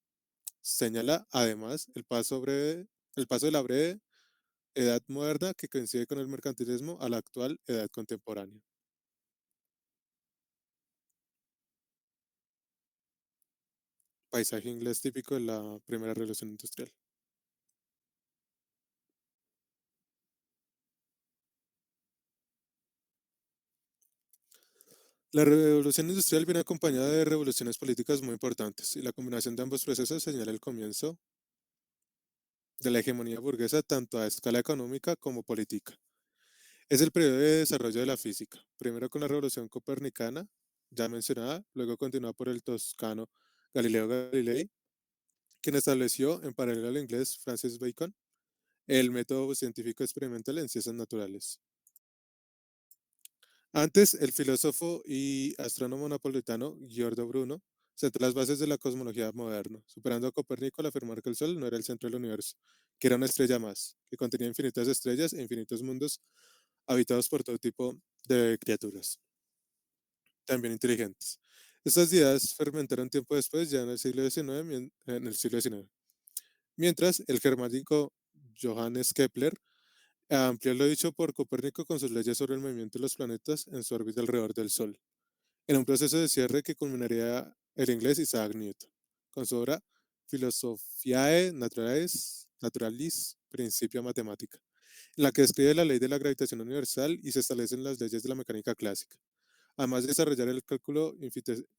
Señala, además, el paso de la breve edad moderna que coincide con el mercantilismo a la actual edad contemporánea. Paisaje inglés típico de la primera revolución industrial. La revolución industrial viene acompañada de revoluciones políticas muy importantes y la combinación de ambos procesos señala el comienzo de la hegemonía burguesa tanto a escala económica como política. Es el periodo de desarrollo de la física, primero con la revolución copernicana, ya mencionada, luego continúa por el toscano Galileo Galilei, quien estableció, en paralelo al inglés Francis Bacon, el método científico experimental en ciencias naturales. Antes, el filósofo y astrónomo napolitano Giordano Bruno sentó las bases de la cosmología moderna, superando a Copérnico al afirmar que el Sol no era el centro del universo, que era una estrella más, que contenía infinitas estrellas e infinitos mundos habitados por todo tipo de criaturas, también inteligentes. Estas ideas fermentaron tiempo después, ya en el siglo XIX, mientras el germánico Johannes Kepler amplió lo dicho por Copérnico con sus leyes sobre el movimiento de los planetas en su órbita alrededor del Sol, en un proceso de cierre que culminaría el inglés Isaac Newton, con su obra Philosophiae Naturalis, Principia Matemática, en la que describe la ley de la gravitación universal y se establecen las leyes de la mecánica clásica, además de desarrollar el cálculo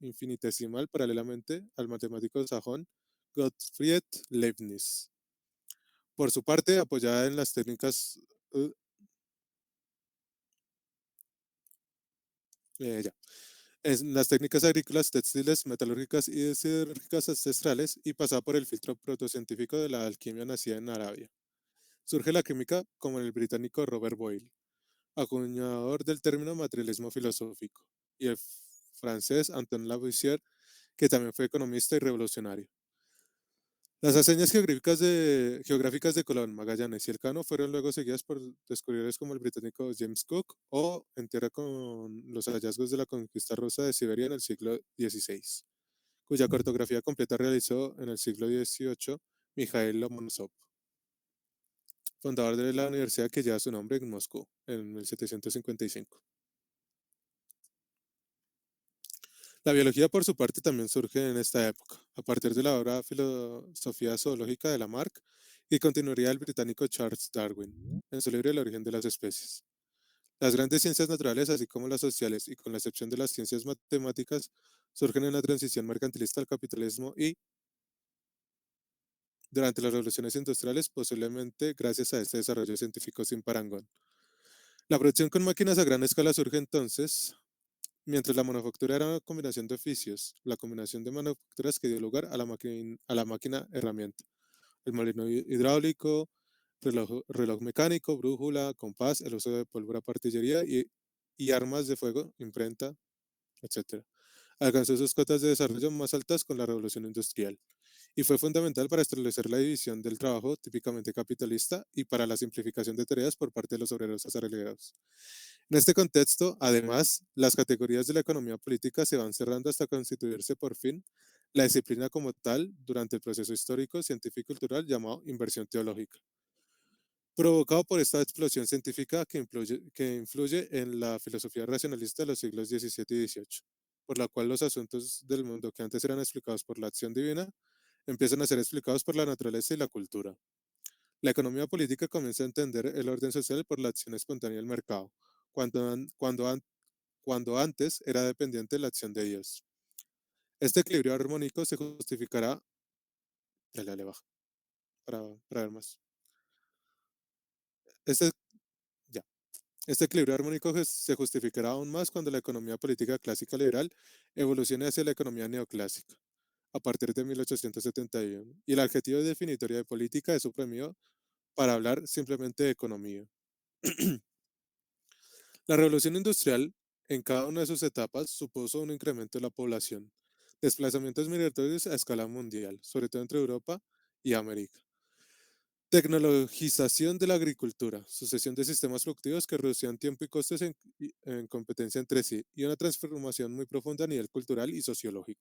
infinitesimal paralelamente al matemático sajón Gottfried Leibniz. Por su parte, apoyada en las técnicas uh, ya, en las técnicas agrícolas, textiles, metalúrgicas y siderúrgicas ancestrales y pasada por el filtro protocientífico de la alquimia nacida en Arabia. Surge la química como el británico Robert Boyle, acuñador del término materialismo filosófico, y el francés Antoine Lavoisier, que también fue economista y revolucionario. Las hazañas geográficas de Colón, Magallanes y Elcano fueron luego seguidas por descubridores como el británico James Cook o en tierra con los hallazgos de la conquista rusa de Siberia en el siglo XVI, cuya cartografía completa realizó en el siglo XVIII Mikhail Lomonosov, fundador de la universidad que lleva su nombre en Moscú en 1755. La biología, por su parte, también surge en esta época, a partir de la obra Filosofía Zoológica de Lamarck, y continuaría el británico Charles Darwin, en su libro El origen de las especies. Las grandes ciencias naturales, así como las sociales, y con la excepción de las ciencias matemáticas, surgen en la transición mercantilista al capitalismo y, durante las revoluciones industriales, posiblemente gracias a este desarrollo científico sin parangón. La producción con máquinas a gran escala surge entonces, mientras la manufactura era una combinación de oficios, la combinación de manufacturas que dio lugar a la máquina herramienta. El molino hidráulico, reloj mecánico, brújula, compás, el uso de pólvora para artillería y armas de fuego, imprenta, etc. Alcanzó sus cotas de desarrollo más altas con la revolución industrial y fue fundamental para establecer la división del trabajo típicamente capitalista y para la simplificación de tareas por parte de los obreros asalariados. En este contexto, además, las categorías de la economía política se van cerrando hasta constituirse por fin la disciplina como tal durante el proceso histórico, científico y cultural llamado inversión teológica, provocado por esta explosión científica que influye en la filosofía racionalista de los siglos XVII y XVIII, por la cual los asuntos del mundo que antes eran explicados por la acción divina empiezan a ser explicados por la naturaleza y la cultura. La economía política comienza a entender el orden social por la acción espontánea del mercado, cuando, an- cuando, an- cuando antes era dependiente de la acción de Dios. Este equilibrio armónico se justificará, dale baja, para ver más. Este, ya. Este equilibrio armónico se justificará aún más cuando la economía política clásica liberal evolucione hacia la economía neoclásica, a partir de 1871, y el adjetivo definitorio de política es suprimido para hablar simplemente de economía. La revolución industrial, en cada una de sus etapas, supuso un incremento de la población, desplazamientos migratorios a escala mundial, sobre todo entre Europa y América. Tecnologización de la agricultura, sucesión de sistemas productivos que reducían tiempo y costes en competencia entre sí, y una transformación muy profunda a nivel cultural y sociológico.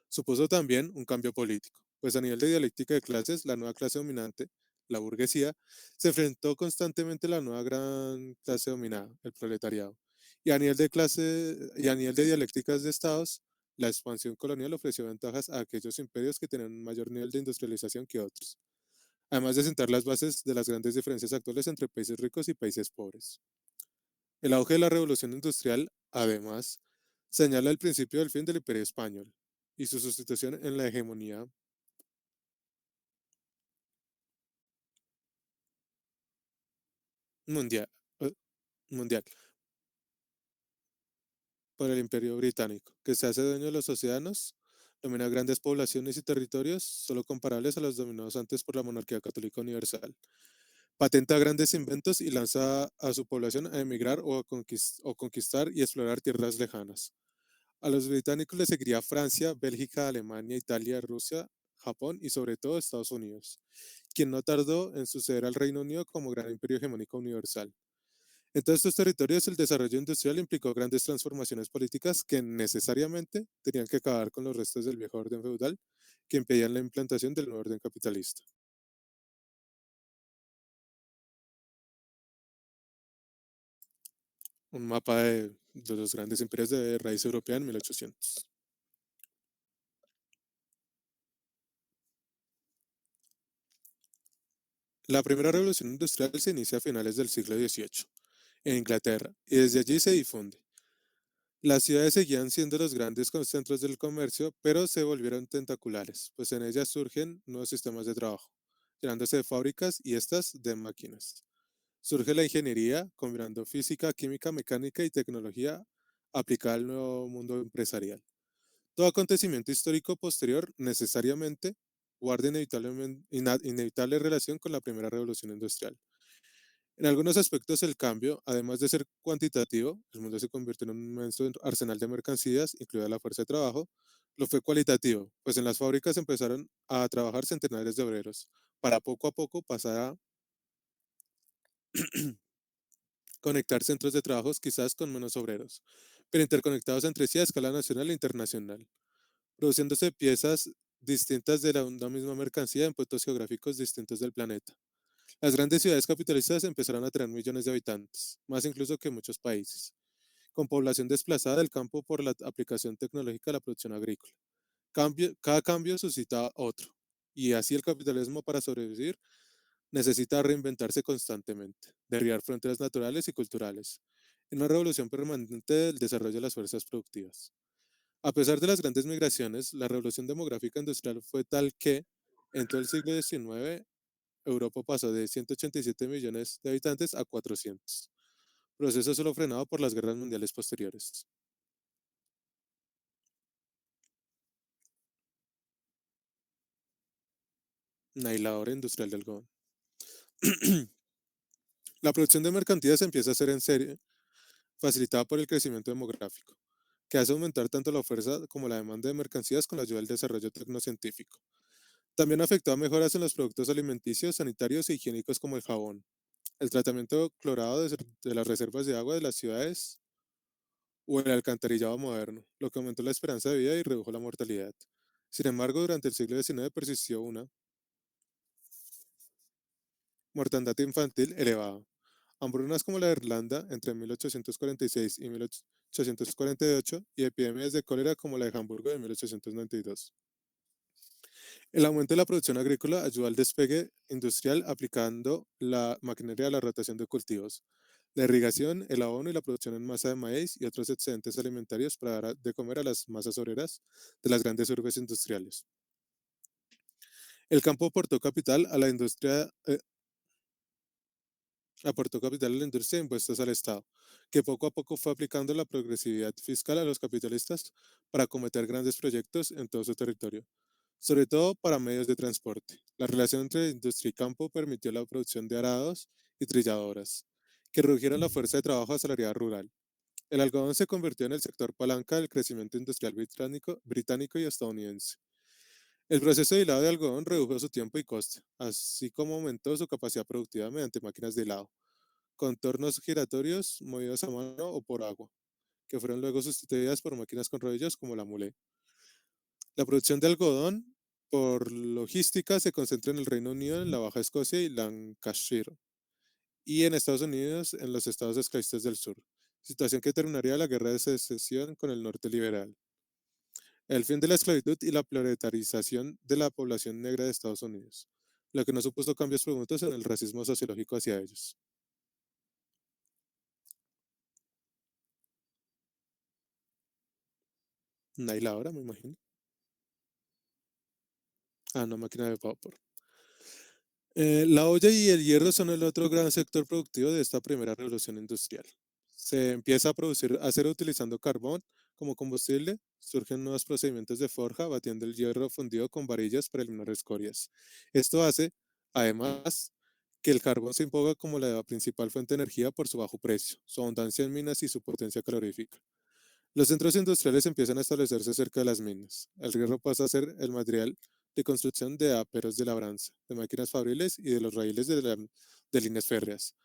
Supuso también un cambio político, pues a nivel de dialéctica de clases, la nueva clase dominante, la burguesía, se enfrentó constantemente a la nueva gran clase dominada, el proletariado. Y a nivel de dialécticas de estados, la expansión colonial ofreció ventajas a aquellos imperios que tenían un mayor nivel de industrialización que otros, además de sentar las bases de las grandes diferencias actuales entre países ricos y países pobres. El auge de la revolución industrial, además, señala el principio del fin del imperio español y su sustitución en la hegemonía mundial, eh, mundial por el imperio británico, que se hace dueño de los océanos, domina grandes poblaciones y territorios solo comparables a los dominados antes por la monarquía católica universal. Patenta grandes inventos y lanza a su población a emigrar o conquistar y explorar tierras lejanas. A los británicos les seguiría Francia, Bélgica, Alemania, Italia, Rusia, Japón y sobre todo Estados Unidos, quien no tardó en suceder al Reino Unido como gran imperio hegemónico universal. En todos estos territorios el desarrollo industrial implicó grandes transformaciones políticas que necesariamente tenían que acabar con los restos del viejo orden feudal que impedían la implantación del nuevo orden capitalista. Un mapa de los grandes imperios de raíz europea en 1800. La primera revolución industrial se inicia a finales del siglo XVIII en Inglaterra y desde allí se difunde. Las ciudades seguían siendo los grandes centros del comercio, pero se volvieron tentaculares, pues en ellas surgen nuevos sistemas de trabajo, llenándose de fábricas y estas de máquinas. Surge la ingeniería, combinando física, química, mecánica y tecnología aplicada al nuevo mundo empresarial. Todo acontecimiento histórico posterior necesariamente guarda inevitable relación con la primera revolución industrial. En algunos aspectos el cambio, además de ser cuantitativo, el mundo se convirtió en un inmenso arsenal de mercancías, incluida la fuerza de trabajo, lo fue cualitativo, pues en las fábricas empezaron a trabajar centenares de obreros, para poco a poco pasar a conectar centros de trabajos quizás con menos obreros, pero interconectados entre sí a escala nacional e internacional, produciéndose piezas distintas de la una misma mercancía en puntos geográficos distintos del planeta. Las grandes ciudades capitalistas empezaron a tener millones de habitantes, más incluso que muchos países, con población desplazada del campo por la aplicación tecnológica a la producción agrícola. Cada cambio suscita otro, y así el capitalismo para sobrevivir necesita reinventarse constantemente, derribar fronteras naturales y culturales, en una revolución permanente del desarrollo de las fuerzas productivas. A pesar de las grandes migraciones, la revolución demográfica industrial fue tal que, en todo el siglo XIX, Europa pasó de 187 millones de habitantes a 400, proceso solo frenado por las guerras mundiales posteriores. Aisladora industrial del algodón. La producción de mercancías empieza a ser en serie, facilitada por el crecimiento demográfico, que hace aumentar tanto la oferta como la demanda de mercancías con la ayuda del desarrollo tecnocientífico. También afectó a mejoras en los productos alimenticios, sanitarios e higiénicos como el jabón, el tratamiento clorado de las reservas de agua de las ciudades o el alcantarillado moderno, lo que aumentó la esperanza de vida y redujo la mortalidad. Sin embargo, durante el siglo XIX persistió una mortandad infantil elevada. Hambrunas como la de Irlanda entre 1846 y 1848 y epidemias de cólera como la de Hamburgo de 1892. El aumento de la producción agrícola ayudó al despegue industrial aplicando la maquinaria a la rotación de cultivos, la irrigación, el abono y la producción en masa de maíz y otros excedentes alimentarios para dar de comer a las masas obreras de las grandes urbes industriales. El campo aportó capital a la industria e impuestos al Estado, que poco a poco fue aplicando la progresividad fiscal a los capitalistas para acometer grandes proyectos en todo su territorio, sobre todo para medios de transporte. La relación entre industria y campo permitió la producción de arados y trilladoras, que redujeron la fuerza de trabajo asalariada rural. El algodón se convirtió en el sector palanca del crecimiento industrial británico y estadounidense. El proceso de hilado de algodón redujo su tiempo y coste, así como aumentó su capacidad productiva mediante máquinas de hilado contornos giratorios movidos a mano o por agua, que fueron luego sustituidas por máquinas con rodillos como la mule. La producción de algodón por logística se concentra en el Reino Unido, en la Baja Escocia y Lancashire, y en Estados Unidos en los estados esclavistas del sur, situación que terminaría la guerra de secesión con el norte liberal. El fin de la esclavitud y la proletarización de la población negra de Estados Unidos, lo que no supuso cambios profundos en el racismo sociológico hacia ellos. Naila ahora, me imagino. Ah, no, máquina de vapor. La olla y el hierro son el otro gran sector productivo de esta primera revolución industrial. Se empieza a producir acero utilizando carbón como combustible, surgen nuevos procedimientos de forja batiendo el hierro fundido con varillas para eliminar escorias. Esto hace, además, que el carbón se imponga como la principal fuente de energía por su bajo precio, su abundancia en minas y su potencia calorífica. Los centros industriales empiezan a establecerse cerca de las minas. El hierro pasa a ser el material de construcción de aperos de labranza, de máquinas fabriles y de los raíles de líneas férreas.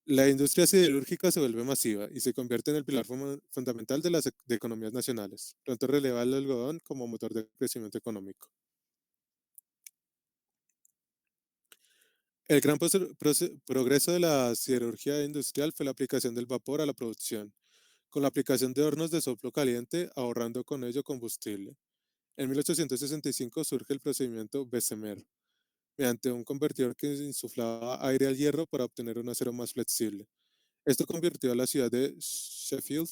La industria siderúrgica se vuelve masiva y se convierte en el pilar fundamental de las de economías nacionales. Pronto releva el algodón como motor de crecimiento económico. El gran progreso de la siderurgia industrial fue la aplicación del vapor a la producción, con la aplicación de hornos de soplo caliente, ahorrando con ello combustible. En 1865 surge el procedimiento Bessemer, mediante un convertidor que insuflaba aire al hierro para obtener un acero más flexible. Esto convirtió a la ciudad de Sheffield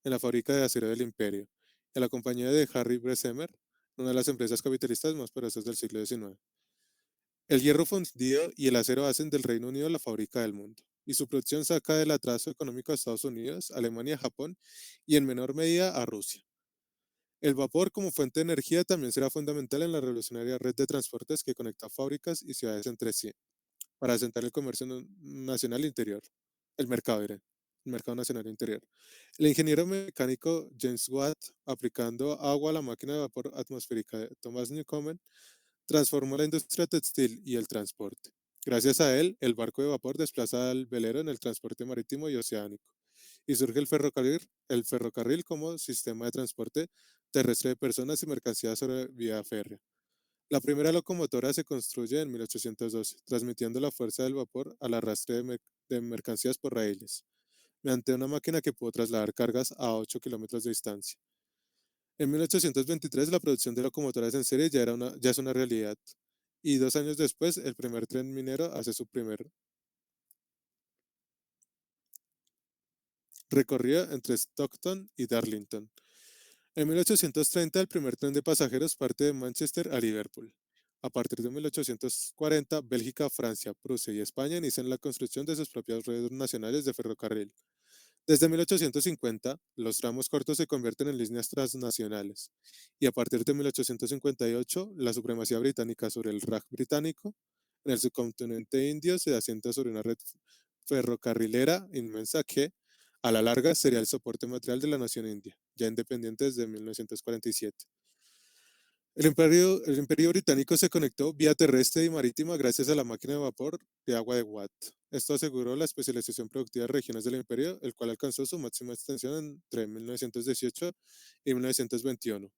en la fábrica de acero del imperio y a la compañía de Harry Bessemer, una de las empresas capitalistas más poderosas del siglo XIX. El hierro fundido y el acero hacen del Reino Unido la fábrica del mundo, y su producción saca del atraso económico a Estados Unidos, Alemania, Japón y en menor medida a Rusia. El vapor como fuente de energía también será fundamental en la revolucionaria red de transportes que conecta fábricas y ciudades entre sí para asentar el comercio nacional interior, el mercado, diré, el mercado nacional interior. El ingeniero mecánico James Watt, aplicando agua a la máquina de vapor atmosférica de Thomas Newcomen, transformó la industria textil y el transporte. Gracias a él, el barco de vapor desplaza al velero en el transporte marítimo y oceánico, y surge el ferrocarril como sistema de transporte terrestre de personas y mercancías sobre vía férrea. La primera locomotora se construye en 1812, transmitiendo la fuerza del vapor al arrastre de mercancías por raíles, mediante una máquina que pudo trasladar cargas a 8 kilómetros de distancia. En 1823 la producción de locomotoras en serie ya es una realidad, y 2 años después el primer tren minero hace su primer recorrido entre Stockton y Darlington. En 1830 el primer tren de pasajeros parte de Manchester a Liverpool. A partir de 1840, Bélgica, Francia, Prusia y España inician la construcción de sus propias redes nacionales de ferrocarril. Desde 1850, los tramos cortos se convierten en líneas transnacionales, y a partir de 1858, la supremacía británica sobre el Raj británico en el subcontinente indio se asienta sobre una red ferrocarrilera inmensa que, a la larga, sería el soporte material de la nación india, ya independiente desde 1947. El imperio británico se conectó vía terrestre y marítima gracias a la máquina de vapor de agua de Watt. Esto aseguró la especialización productiva de regiones del imperio, el cual alcanzó su máxima extensión entre 1918 y 1921,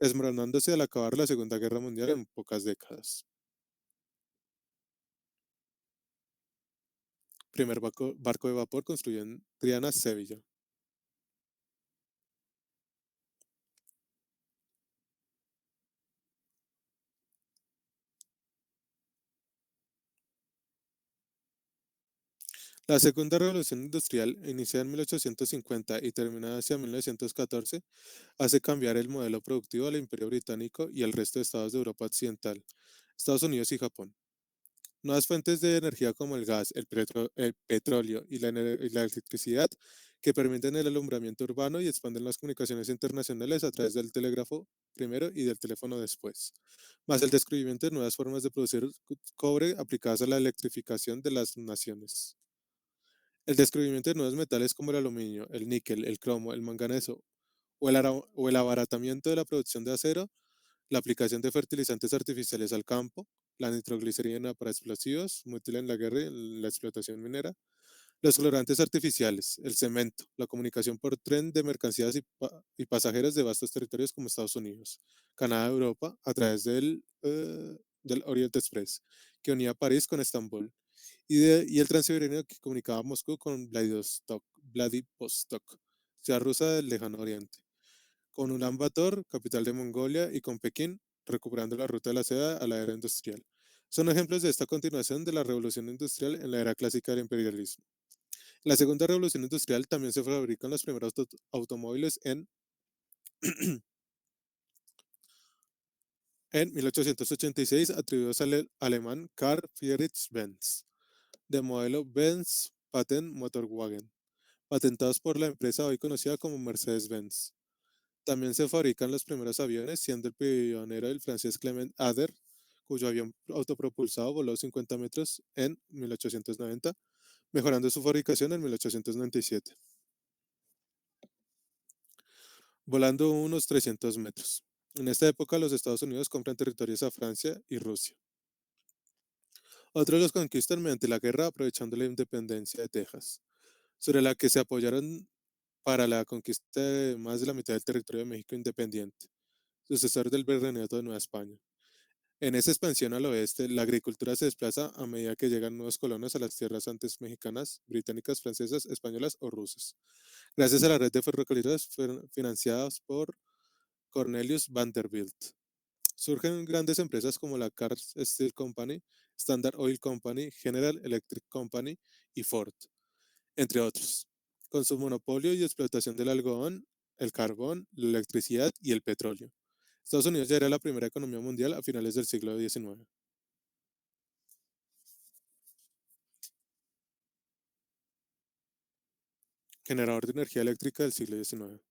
desmoronándose al acabar la Segunda Guerra Mundial en pocas décadas. Primer barco de vapor construido en Triana, Sevilla. La segunda revolución industrial, iniciada en 1850 y terminada hacia 1914, hace cambiar el modelo productivo al Imperio Británico y al resto de estados de Europa Occidental, Estados Unidos y Japón. Nuevas fuentes de energía como el gas, el petróleo y la electricidad que permiten el alumbramiento urbano y expanden las comunicaciones internacionales a través del telégrafo primero y del teléfono después, más el descubrimiento de nuevas formas de producir cobre aplicadas a la electrificación de las naciones. El descubrimiento de nuevos metales como el aluminio, el níquel, el cromo, el manganeso o el abaratamiento de la producción de acero, la aplicación de fertilizantes artificiales al campo, la nitroglicerina para explosivos, muy útil en la guerra y en la explotación minera, los colorantes artificiales, el cemento, la comunicación por tren de mercancías y pasajeros de vastos territorios como Estados Unidos, Canadá, Europa, a través del Orient Express, que unía París con Estambul, y el Transiberiano que comunicaba Moscú con Vladivostok, ciudad rusa del lejano oriente, con Ulan Bator, capital de Mongolia, y con Pekín, recuperando la ruta de la seda a la era industrial. Son ejemplos de esta continuación de la revolución industrial en la era clásica del imperialismo. En la segunda revolución industrial también se fabrican los primeros automóviles en 1886, atribuidos al alemán Karl Friedrich Benz, de modelo Benz Patent Motorwagen, patentados por la empresa hoy conocida como Mercedes-Benz. También se fabrican los primeros aviones, siendo el pionero el francés Clement Ader, cuyo avión autopropulsado voló 50 metros en 1890, mejorando su fabricación en 1897, volando unos 300 metros. En esta época los Estados Unidos compran territorios a Francia y Rusia. Otros los conquistan mediante la guerra aprovechando la independencia de Texas, sobre la que se apoyaron para la conquista de más de la mitad del territorio de México independiente, sucesor del Virreinato de Nueva España. En esa expansión al oeste, la agricultura se desplaza a medida que llegan nuevos colonos a las tierras antes mexicanas, británicas, francesas, españolas o rusas, gracias a la red de ferrocarriles financiadas por Cornelius Vanderbilt. Surgen grandes empresas como la Cars Steel Company, Standard Oil Company, General Electric Company y Ford, entre otros, con su monopolio y explotación del algodón, el carbón, la electricidad y el petróleo. Estados Unidos ya era la primera economía mundial a finales del siglo XIX. Generador de energía eléctrica del siglo XIX.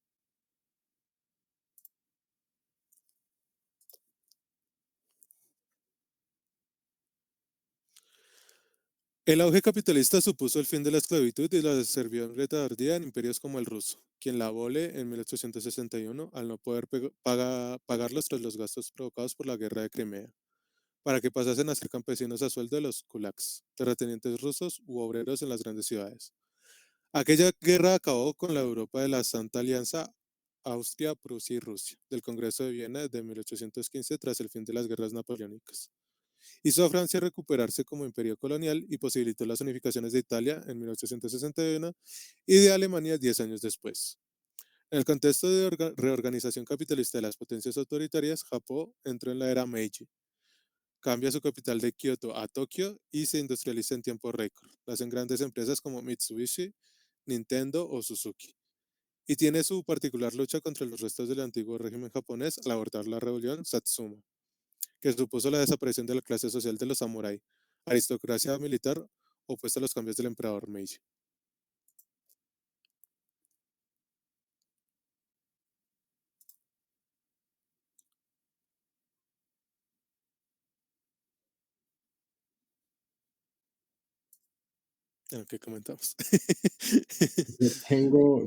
El auge capitalista supuso el fin de la esclavitud y la servidumbre tardía en imperios como el ruso, quien la abole en 1861 al no poder pagarlos tras los gastos provocados por la guerra de Crimea, para que pasasen a ser campesinos a sueldo de los kulaks, terratenientes rusos u obreros en las grandes ciudades. Aquella guerra acabó con la Europa de la Santa Alianza, Austria, Prusia y Rusia, del Congreso de Viena de 1815 tras el fin de las guerras napoleónicas. Hizo a Francia recuperarse como imperio colonial y posibilitó las unificaciones de Italia en 1861 y de Alemania 10 años después. En el contexto de reorganización capitalista de las potencias autoritarias, Japón entró en la era Meiji. Cambia su capital de Kioto a Tokio y se industrializa en tiempo récord. Nacen grandes empresas como Mitsubishi, Nintendo o Suzuki. Y tiene su particular lucha contra los restos del antiguo régimen japonés al abortar la rebelión Satsuma, que supuso la desaparición de la clase social de los samurái, aristocracia militar opuesta a los cambios del emperador Meiji. En lo que comentamos.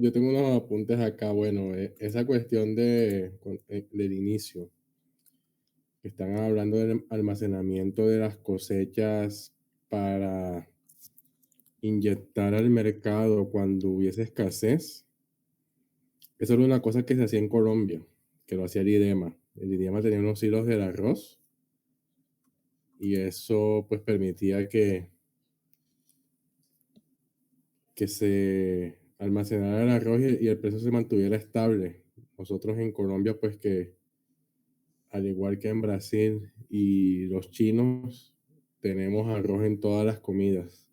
Yo tengo unos apuntes acá. Bueno, esa cuestión del inicio. que están hablando del almacenamiento de las cosechas para inyectar al mercado cuando hubiese escasez. Eso era una cosa que se hacía en Colombia, que lo hacía el IDEMA. El IDEMA tenía unos hilos del arroz y eso pues permitía que se almacenara el arroz y el precio se mantuviera estable. Nosotros en Colombia pues que al igual que en Brasil y los chinos tenemos arroz en todas las comidas.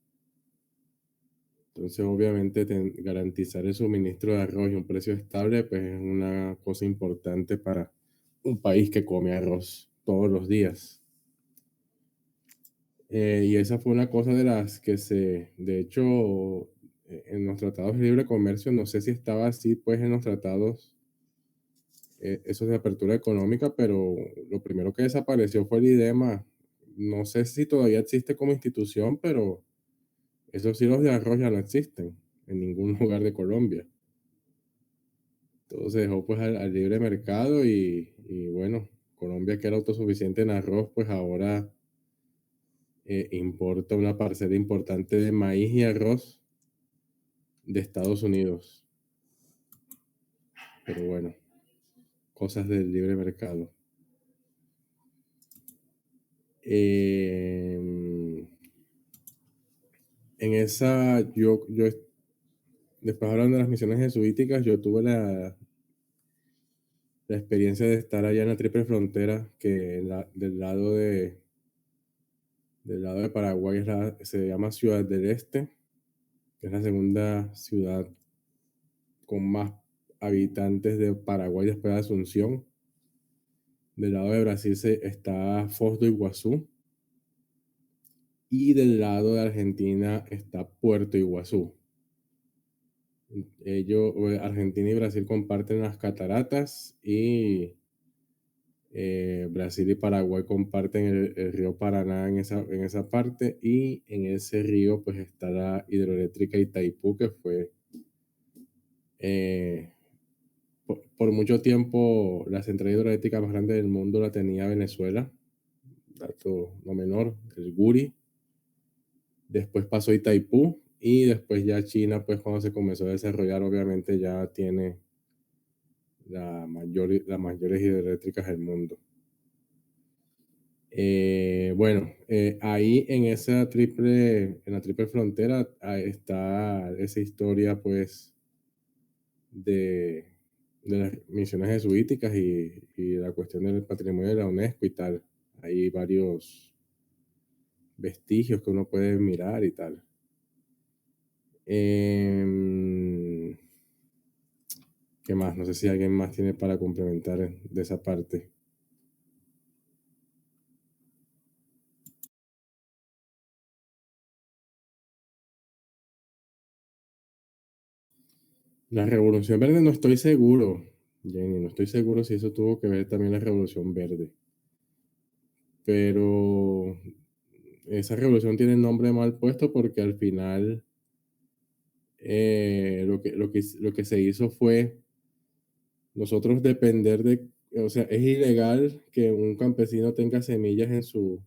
Entonces, obviamente, garantizar el suministro de arroz y un precio estable, pues es una cosa importante para un país que come arroz todos los días. Y esa fue una cosa de las que de hecho, en los tratados de libre comercio, no sé si estaba así, pues en los tratados, esos de apertura económica, pero lo primero que desapareció fue el IDEMA. No sé si todavía existe como institución, pero esos hilos de arroz ya no existen en ningún lugar de Colombia. Todo se dejó pues al libre mercado y bueno, Colombia que era autosuficiente en arroz, pues ahora importa una parcela importante de maíz y arroz de Estados Unidos. Pero bueno, cosas del libre mercado. En esa, después hablando de las misiones jesuíticas, yo tuve la experiencia de estar allá en la Triple Frontera, que del lado de Paraguay se llama Ciudad del Este, que es la segunda ciudad con más habitantes de Paraguay después de Asunción. Del lado de Brasil está Foz do Iguazú. Y del lado de Argentina está Puerto Iguazú. Argentina y Brasil comparten las cataratas y Brasil y Paraguay comparten el río Paraná en esa parte, y en ese río pues está la hidroeléctrica Itaipú, que fue por mucho tiempo la central hidroeléctrica más grande del mundo la tenía Venezuela, dato no menor, el Guri. Después pasó Itaipú y después ya China, pues cuando se comenzó a desarrollar, obviamente ya tiene las mayores hidroeléctricas del mundo. Bueno, ahí en la triple frontera está esa historia pues de las misiones jesuíticas y la cuestión del patrimonio de la UNESCO y tal. Hay varios vestigios que uno puede mirar y tal. ¿Qué más? No sé si alguien más tiene para complementar de esa parte. La Revolución Verde no estoy seguro, Jenny, no estoy seguro si eso tuvo que ver también la Revolución Verde. Pero esa revolución tiene el nombre mal puesto porque al final lo que se hizo fue nosotros depender o sea, es ilegal que un campesino tenga semillas en su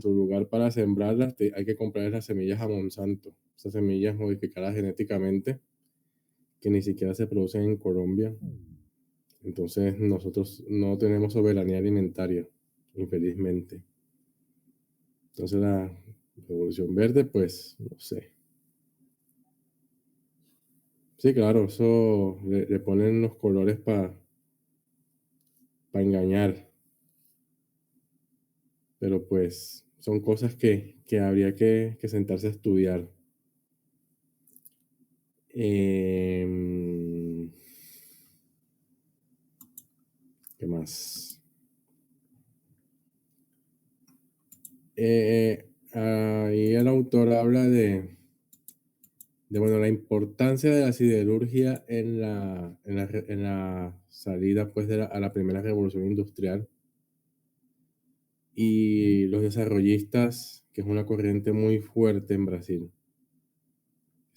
lugar para sembrarlas. Hay que comprar las semillas a Monsanto, esas semillas modificadas genéticamente que ni siquiera se producen en Colombia. Entonces nosotros no tenemos soberanía alimentaria, infelizmente. Entonces la Revolución Verde, pues, no sé. Sí, claro, eso le ponen los colores para engañar. Pero pues son cosas que habría que sentarse a estudiar. ¿Qué más? Ahí el autor habla de bueno, la importancia de la siderurgia en la salida pues a la primera revolución industrial, y los desarrollistas, que es una corriente muy fuerte en Brasil,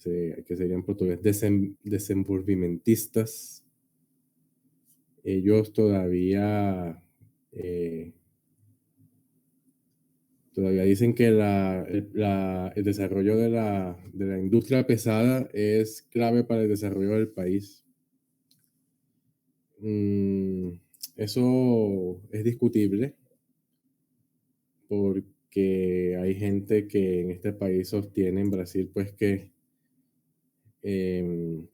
que serían en portugués desenvolvimentistas. Ellos todavía Eh, Todavía dicen que el desarrollo de la industria pesada es clave para el desarrollo del país. Eso es discutible porque hay gente que en este país sostiene en Brasil pues que em,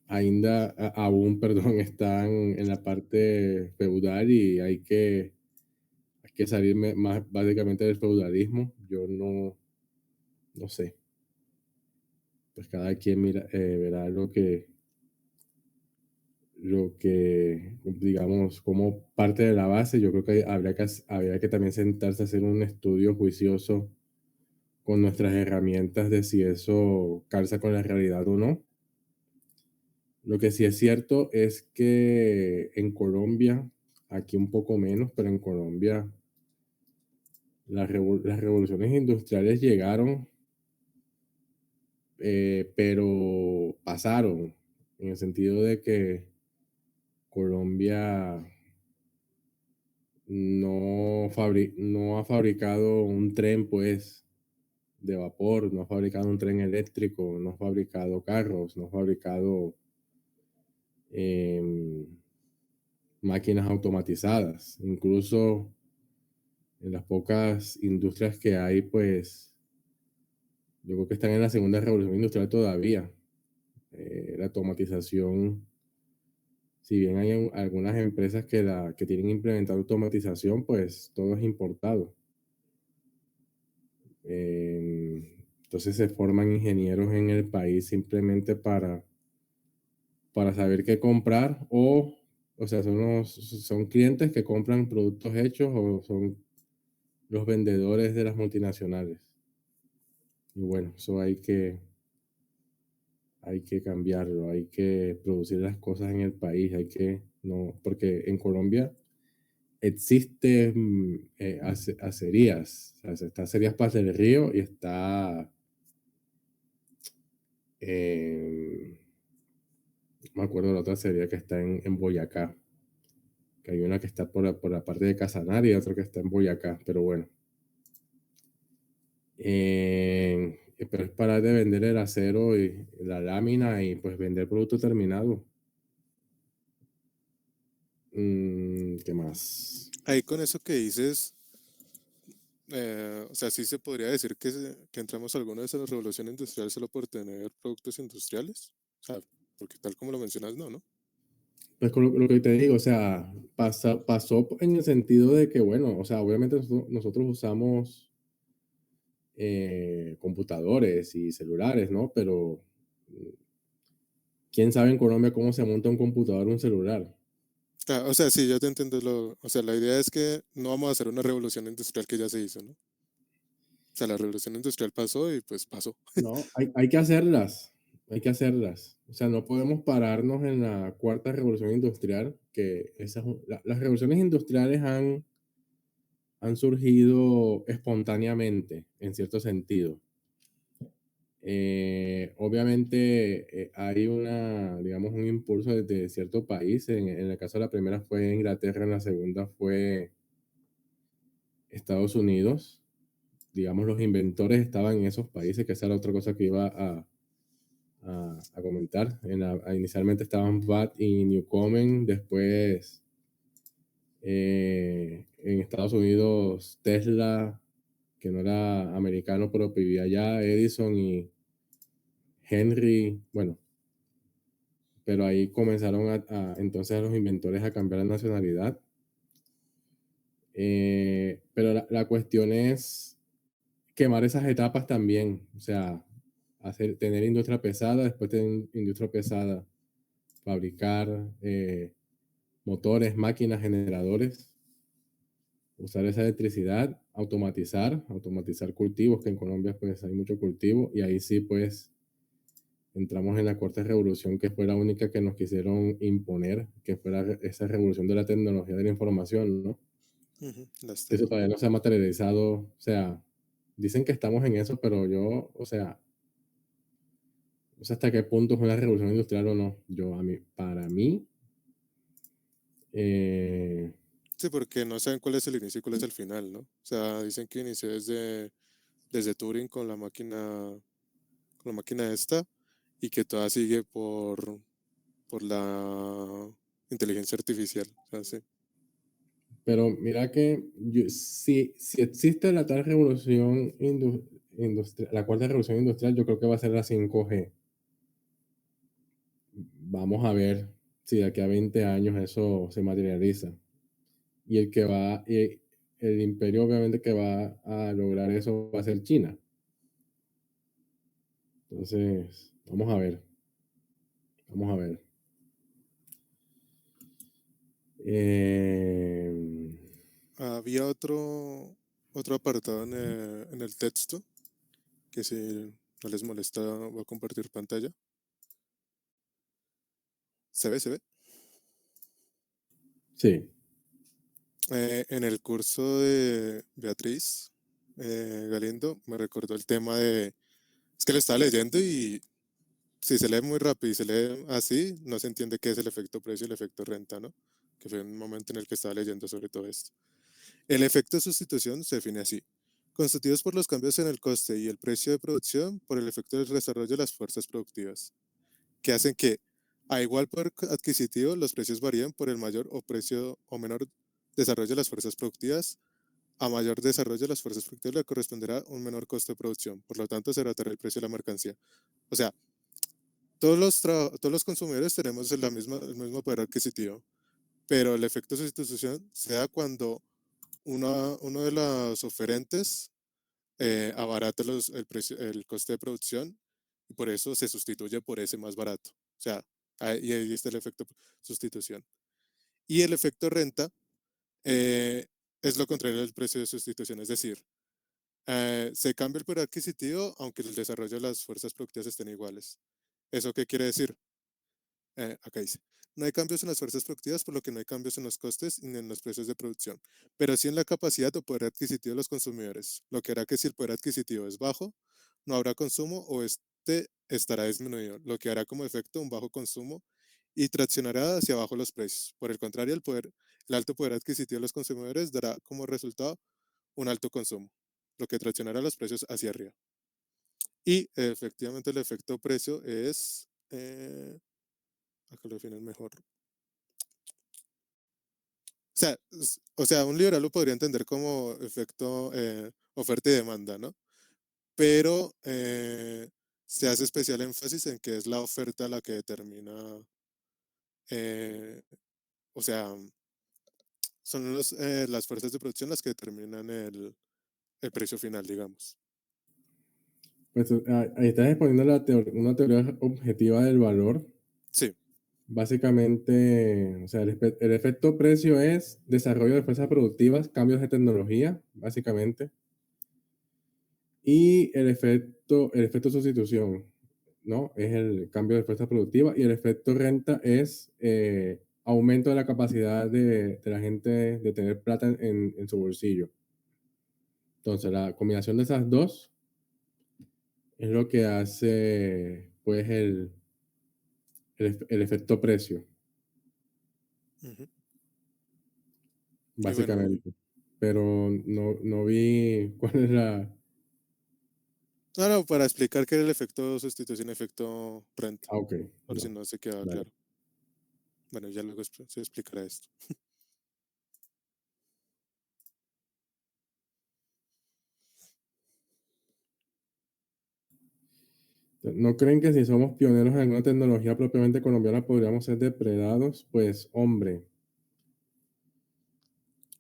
aún, perdón, están en la parte feudal y hay que salir más básicamente del feudalismo. Yo no sé, pues cada quien verá lo que, digamos, como parte de la base. Yo creo que habría que también sentarse a hacer un estudio juicioso con nuestras herramientas de si eso calza con la realidad o no. Lo que sí es cierto es que en Colombia, aquí un poco menos, pero en Colombia las revoluciones industriales llegaron, pero pasaron, en el sentido de que Colombia no ha fabricado un tren, pues, de vapor, no ha fabricado un tren eléctrico, no ha fabricado carros, no ha fabricado em, máquinas automatizadas. Incluso en las pocas industrias que hay, pues, yo creo que están en la segunda revolución industrial todavía. La automatización, si bien hay algunas empresas que tienen implementada automatización, pues todo es importado. Entonces se forman ingenieros en el país simplemente para saber qué comprar o sea, son clientes que compran productos hechos o son los vendedores de las multinacionales. Y bueno, eso hay que cambiarlo, hay que producir las cosas en el país, no, porque en Colombia existen acerías, o sea, está Acerías Paz del Río y está, no me acuerdo la otra acería que está en Boyacá, que hay una que está por la parte de Casanare y otra que está en Boyacá, pero bueno. Pero es parar de vender el acero y la lámina y pues vender producto terminado. ¿Qué más? Ahí con eso que dices, o sea, sí se podría decir que entramos a alguna vez a la revolución industrial solo por tener productos industriales. O sea, porque tal como lo mencionas, no, ¿no? Pues con lo que te digo, o sea, pasó en el sentido de que, bueno, o sea, obviamente nosotros usamos computadores y celulares, ¿no? Pero ¿quién sabe en Colombia cómo se monta un computador o un celular? Ah, o sea, sí, yo te entiendo. O sea, la idea es que no vamos a hacer una revolución industrial que ya se hizo, ¿no? O sea, la revolución industrial pasó y pues pasó. No, hay que hacerlas, hay que hacerlas. O sea, no podemos pararnos en la cuarta revolución industrial, que las revoluciones industriales han surgido espontáneamente, en cierto sentido. Obviamente hay digamos, un impulso desde cierto país. En el caso de la primera fue Inglaterra, en la segunda fue Estados Unidos. Digamos, los inventores estaban en esos países, que esa era otra cosa que iba a comentar. Inicialmente estaban Watt y Newcomen, después en Estados Unidos Tesla, que no era americano, pero vivía allá, Edison y Henry, bueno, pero ahí comenzaron entonces los inventores a cambiar la nacionalidad. Pero la cuestión es quemar esas etapas también, o sea, tener industria pesada, después tener industria pesada, fabricar motores, máquinas, generadores, usar esa electricidad, automatizar cultivos, que en Colombia pues hay mucho cultivo, y ahí sí pues entramos en la cuarta revolución, que fue la única que nos quisieron imponer, que fue esa revolución de la tecnología de la información, ¿no? Ujú, las Eso TIC. todavía no se ha materializado, o sea, dicen que estamos en eso, pero yo, o sea, no sé hasta qué punto es una revolución industrial o no. Para mí, eh, Sí, porque no saben cuál es el inicio y cuál es el final, ¿no? O sea, dicen que inició desde Turing con la máquina esta, y que toda sigue por la inteligencia artificial. O sea, sí. Pero mira que si existe la tal revolución industrial, la cuarta revolución industrial, yo creo que va a ser la 5G. Vamos a ver si de aquí a 20 años eso se materializa. Y el imperio obviamente que va a lograr eso va a ser China. Entonces, vamos a ver, vamos a ver. Eh, Había otro apartado en el texto, que si no les molesta voy a compartir pantalla. ¿Se ve? ¿Se ve? sí, En el curso de Beatriz Galindo me recordó el tema de... Es que lo estaba leyendo y si se lee muy rápido y se lee así, no se entiende qué es el efecto precio y el efecto renta, ¿no? Que fue un momento en el que estaba leyendo sobre todo esto. El efecto de sustitución se define así: constituidos por los cambios en el coste y el precio de producción por el efecto del desarrollo de las fuerzas productivas, que hacen que, a igual poder adquisitivo, los precios varíen por el mayor o precio o menor desarrollo de las fuerzas productivas. A mayor desarrollo de las fuerzas productivas le corresponderá un menor coste de producción, por lo tanto se tratará el precio de la mercancía. O sea, todos los consumidores tenemos el mismo poder adquisitivo, pero el efecto de sustitución se da cuando uno de los oferentes abarata el coste de producción, y por eso se sustituye por ese más barato. O sea, y ahí está el efecto sustitución. Y el efecto renta eh, es lo contrario del precio de sustitución, es decir, se cambia el poder adquisitivo aunque el desarrollo de las fuerzas productivas estén iguales. ¿Eso qué quiere decir? Acá dice, no hay cambios en las fuerzas productivas, por lo que no hay cambios en los costes ni en los precios de producción, pero sí en la capacidad o poder adquisitivo de los consumidores, lo que hará que si el poder adquisitivo es bajo, no habrá consumo o este estará disminuido, lo que hará como efecto un bajo consumo y traccionará hacia abajo los precios. Por el contrario, el alto poder adquisitivo de los consumidores dará como resultado un alto consumo, lo que traccionará los precios hacia arriba. Y efectivamente el efecto precio es, acá lo definen mejor. O sea, un liberal lo podría entender como efecto oferta y demanda, ¿no? Pero se hace especial énfasis en que es la oferta la que determina, eh, o sea, son las fuerzas de producción las que determinan el precio final, digamos. pues ahí estás exponiendo una teoría objetiva del valor. Sí. Básicamente, o sea, el efecto precio es desarrollo de fuerzas productivas, cambios de tecnología, básicamente. Y el efecto sustitución, ¿no? Es el cambio de fuerza productiva. Y el efecto renta es aumento de la capacidad de la gente de tener plata en su bolsillo. Entonces, la combinación de esas dos es lo que hace, pues, el efecto precio, Ujú. Y bueno, básicamente. Pero no vi cuál es la... no, para explicar qué era el efecto sustitución y efecto renta, Ah, ok, por si no, no se quedaba dale. claro. Bueno, ya luego se explicará esto. ¿No creen que si somos pioneros en una tecnología propiamente colombiana podríamos ser depredados? Pues, hombre,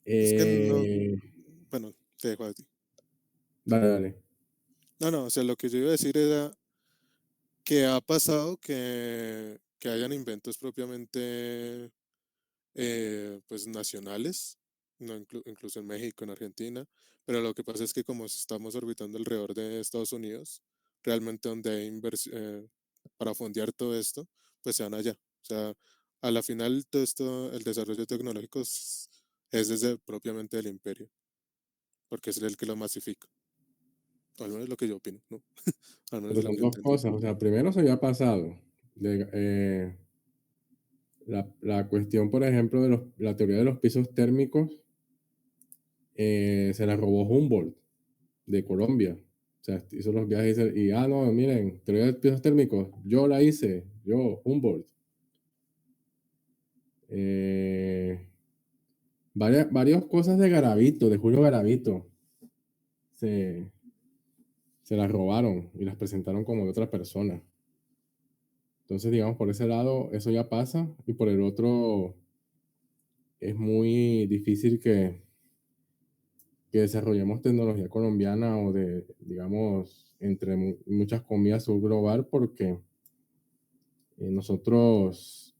Es que no, eh, bueno, te dejo a ti. dale, dale. No, no, o sea, lo que yo iba a decir era que ha pasado que hayan inventos propiamente pues nacionales, no incluso en México, en Argentina, pero lo que pasa es que como estamos orbitando alrededor de Estados Unidos, realmente donde hay inversión para fondear todo esto, pues se van allá. O sea, a la final todo esto, el desarrollo tecnológico es desde propiamente del imperio, porque es el que lo masifica. O al menos es lo que yo opino, ¿no? Al menos Pero es lo son que dos entendí. cosas. O sea, primero se había pasado. La cuestión, por ejemplo, de la teoría de los pisos térmicos, se la robó Humboldt de Colombia. O sea, hizo los viajes no, miren, teoría de pisos térmicos, yo la hice, yo, Humboldt. Varias cosas de Garavito, de Julio Garavito, se las robaron y las presentaron como de otra persona. Entonces, digamos, por ese lado, eso ya pasa, y por el otro, es muy difícil que desarrollemos tecnología colombiana o digamos, entre muchas comillas, subglobal, porque nosotros,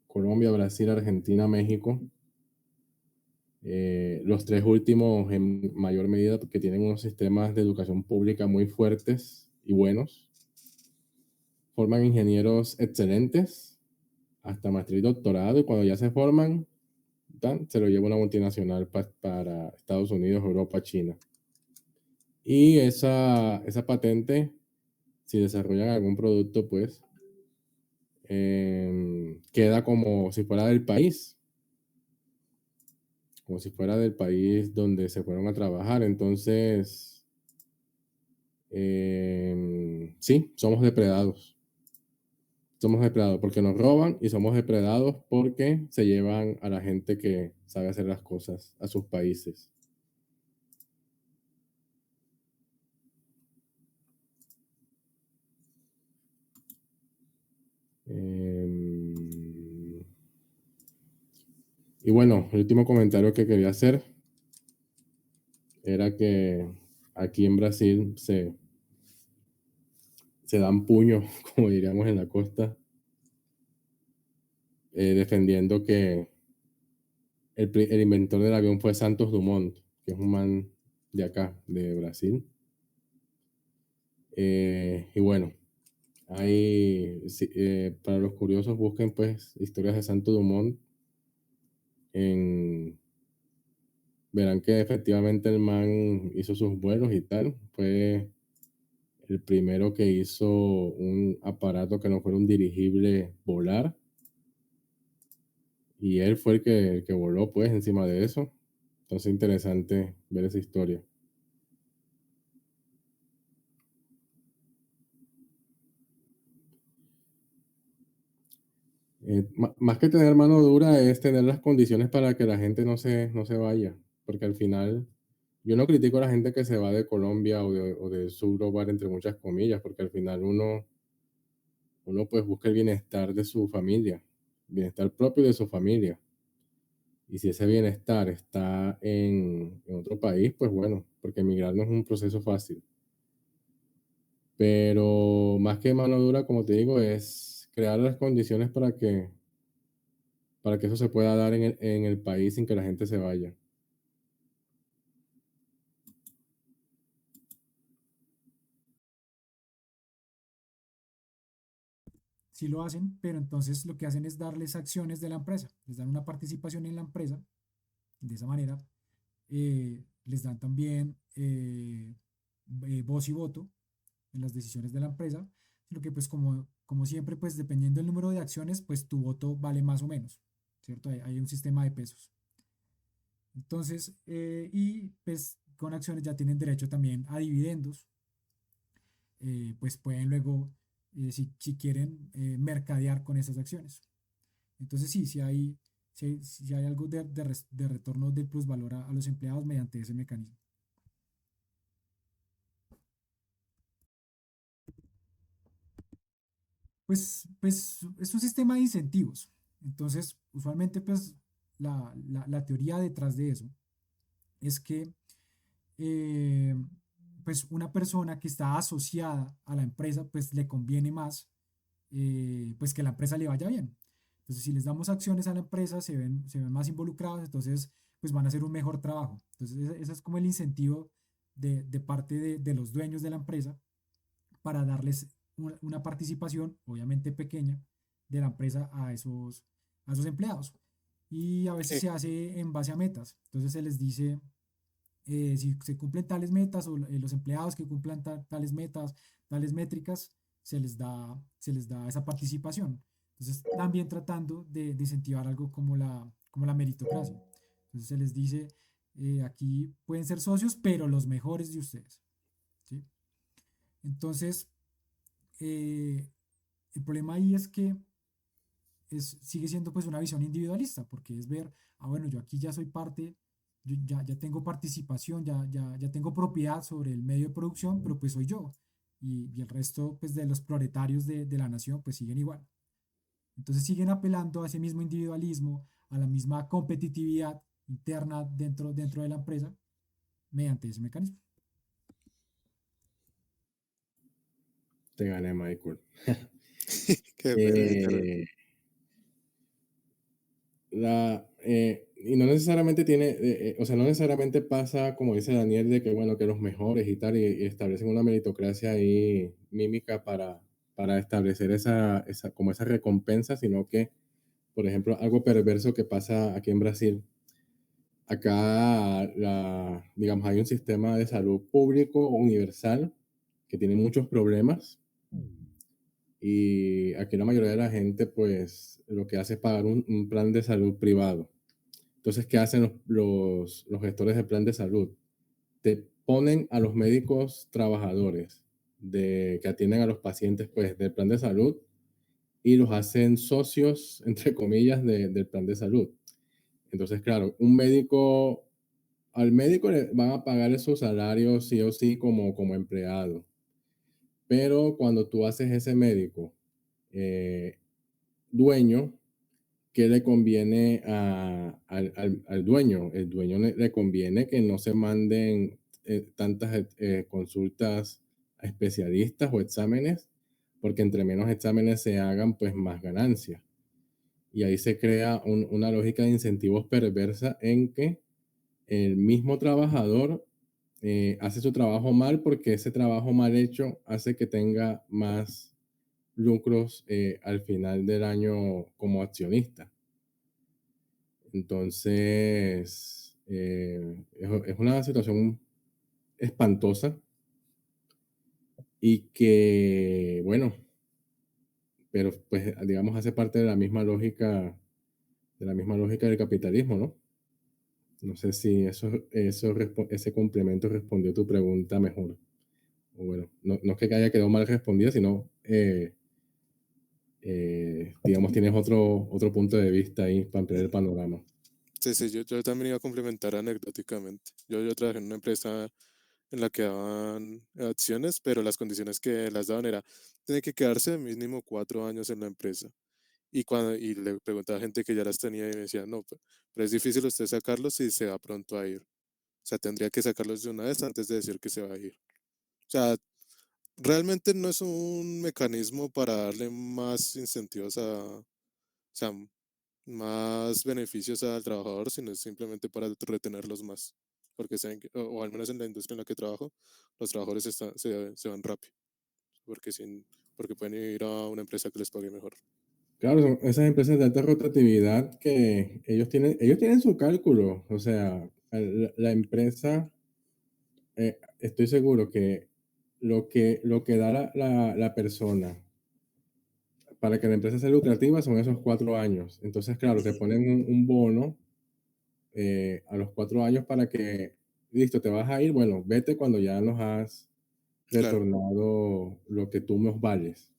Colombia, Brasil, Argentina, México, los tres últimos en mayor medida porque tienen unos sistemas de educación pública muy fuertes y buenos, forman ingenieros excelentes, hasta maestría y doctorado, y cuando ya se forman, se lo lleva una multinacional para Estados Unidos, Europa, China. Y esa patente, si desarrollan algún producto, pues queda como si fuera del país, donde se fueron a trabajar. Entonces, sí, somos depredados. Somos depredados porque nos roban, y somos depredados porque se llevan a la gente que sabe hacer las cosas a sus países. Y bueno, el último comentario que quería hacer era que aquí en Brasil se dan puños, como diríamos en la costa, defendiendo que el inventor del avión fue Santos Dumont, que es un man de acá, de Brasil. Y bueno, para los curiosos, busquen pues historias de Santos Dumont. Verán que efectivamente el man hizo sus vuelos y tal. Fue el primero que hizo un aparato que no fuera un dirigible volar. Y él fue el que voló pues encima de eso. Entonces, interesante ver esa historia. Más que tener mano dura es tener las condiciones para que la gente no se vaya, porque al final yo no critico a la gente que se va de Colombia o de subglobal, entre muchas comillas, porque al final uno pues busca el bienestar de su familia, bienestar propio de su familia. Y si ese bienestar está en otro país, pues bueno, porque emigrar no es un proceso fácil. Pero más que mano dura, como te digo, es crear las condiciones para que eso se pueda dar en el país sin que la gente se vaya. Sí lo hacen, pero entonces lo que hacen es darles acciones de la empresa, les dan una participación en la empresa, de esa manera les dan también voz y voto en las decisiones de la empresa, lo que pues como siempre, pues dependiendo del número de acciones, pues tu voto vale más o menos, ¿cierto? Hay un sistema de pesos. Entonces, y pues con acciones ya tienen derecho también a dividendos, pues pueden luego, si quieren, mercadear con esas acciones. Entonces sí, sí hay algo de retorno del plusvalor a los empleados mediante ese mecanismo. Pues es un sistema de incentivos. Entonces, usualmente, pues la teoría detrás de eso es que eh, pues una persona que está asociada a la empresa, pues le conviene más pues que la empresa le vaya bien. Entonces, si les damos acciones a la empresa, se ven más involucrados, entonces pues van a hacer un mejor trabajo. Entonces, ese es como el incentivo de parte de los dueños de la empresa para darles una participación, obviamente pequeña, de la empresa a esos empleados. Y a veces Sí, se hace en base a metas. Entonces se les dice, si se cumplen tales metas o los empleados que cumplan tales metas, tales métricas, se les da esa participación. Entonces, también tratando de incentivar algo como la meritocracia. Entonces, se les dice, aquí pueden ser socios, pero los mejores de ustedes. ¿Sí? Entonces, eh, el problema ahí es que sigue siendo pues una visión individualista, porque es ver, bueno, yo aquí ya soy parte, yo ya tengo participación, ya tengo propiedad sobre el medio de producción, pero pues soy yo. Y el resto pues de los proletarios de la nación pues siguen igual. Entonces siguen apelando a ese mismo individualismo, a la misma competitividad interna dentro de la empresa mediante ese mecanismo. Te gané, Michael. Qué pena, Ricardo. Eh, y no necesariamente o sea, no necesariamente pasa, como dice Daniel, de que, bueno, que los mejores y tal, y establecen una meritocracia ahí mímica para establecer como esa recompensa, sino que, por ejemplo, algo perverso que pasa aquí en Brasil. Acá, digamos, hay un sistema de salud público universal que tiene muchos problemas y aquí la mayoría de la gente, pues, lo que hace es pagar un plan de salud privado. Entonces, ¿qué hacen los gestores de plan de salud? Te ponen a los médicos trabajadores que atienden a los pacientes, pues, del plan de salud y los hacen socios, entre comillas, del plan de salud. Entonces, claro, al médico le van a pagar su salario sí o sí como empleado, pero cuando tú haces ese médico eh, dueño, ¿qué le conviene al dueño? El dueño le conviene que no se manden tantas consultas a especialistas o exámenes, porque entre menos exámenes se hagan, pues más ganancias. Y ahí se crea una lógica de incentivos perversa en que el mismo trabajador hace su trabajo mal porque ese trabajo mal hecho hace que tenga más lucros al final del año como accionista. Entonces, es una situación espantosa y que, bueno, pero pues digamos hace parte de la misma lógica del capitalismo, ¿no? No sé si ese complemento respondió tu pregunta mejor. O bueno, no es que haya quedado mal respondida, sino, digamos, tienes otro punto de vista ahí para ampliar el panorama. Sí, sí, yo también iba a complementar anecdóticamente. Yo trabajé en una empresa en la que daban acciones, pero las condiciones que las daban era, tiene que quedarse mínimo 4 años en la empresa. Y le preguntaba a gente que ya las tenía y me decía, no, pero es difícil usted sacarlos si se va pronto a ir. O sea, tendría que sacarlos de una vez antes de decir que se va a ir. O sea, realmente no es un mecanismo para darle más incentivos o sea, más beneficios al trabajador, sino es simplemente para retenerlos más. Porque saben o al menos en la industria en la que trabajo, los trabajadores se van rápido, porque, porque pueden ir a una empresa que les pague mejor. Claro, son esas empresas de alta rotatividad que ellos tienen su cálculo. O sea, la empresa, estoy seguro que lo que da la persona para que la empresa sea lucrativa son esos 4 años. Entonces, claro, te ponen un bono a los 4 años para que, listo, te vas a ir, bueno, vete cuando ya nos has Claro, retornado lo que tú nos vales.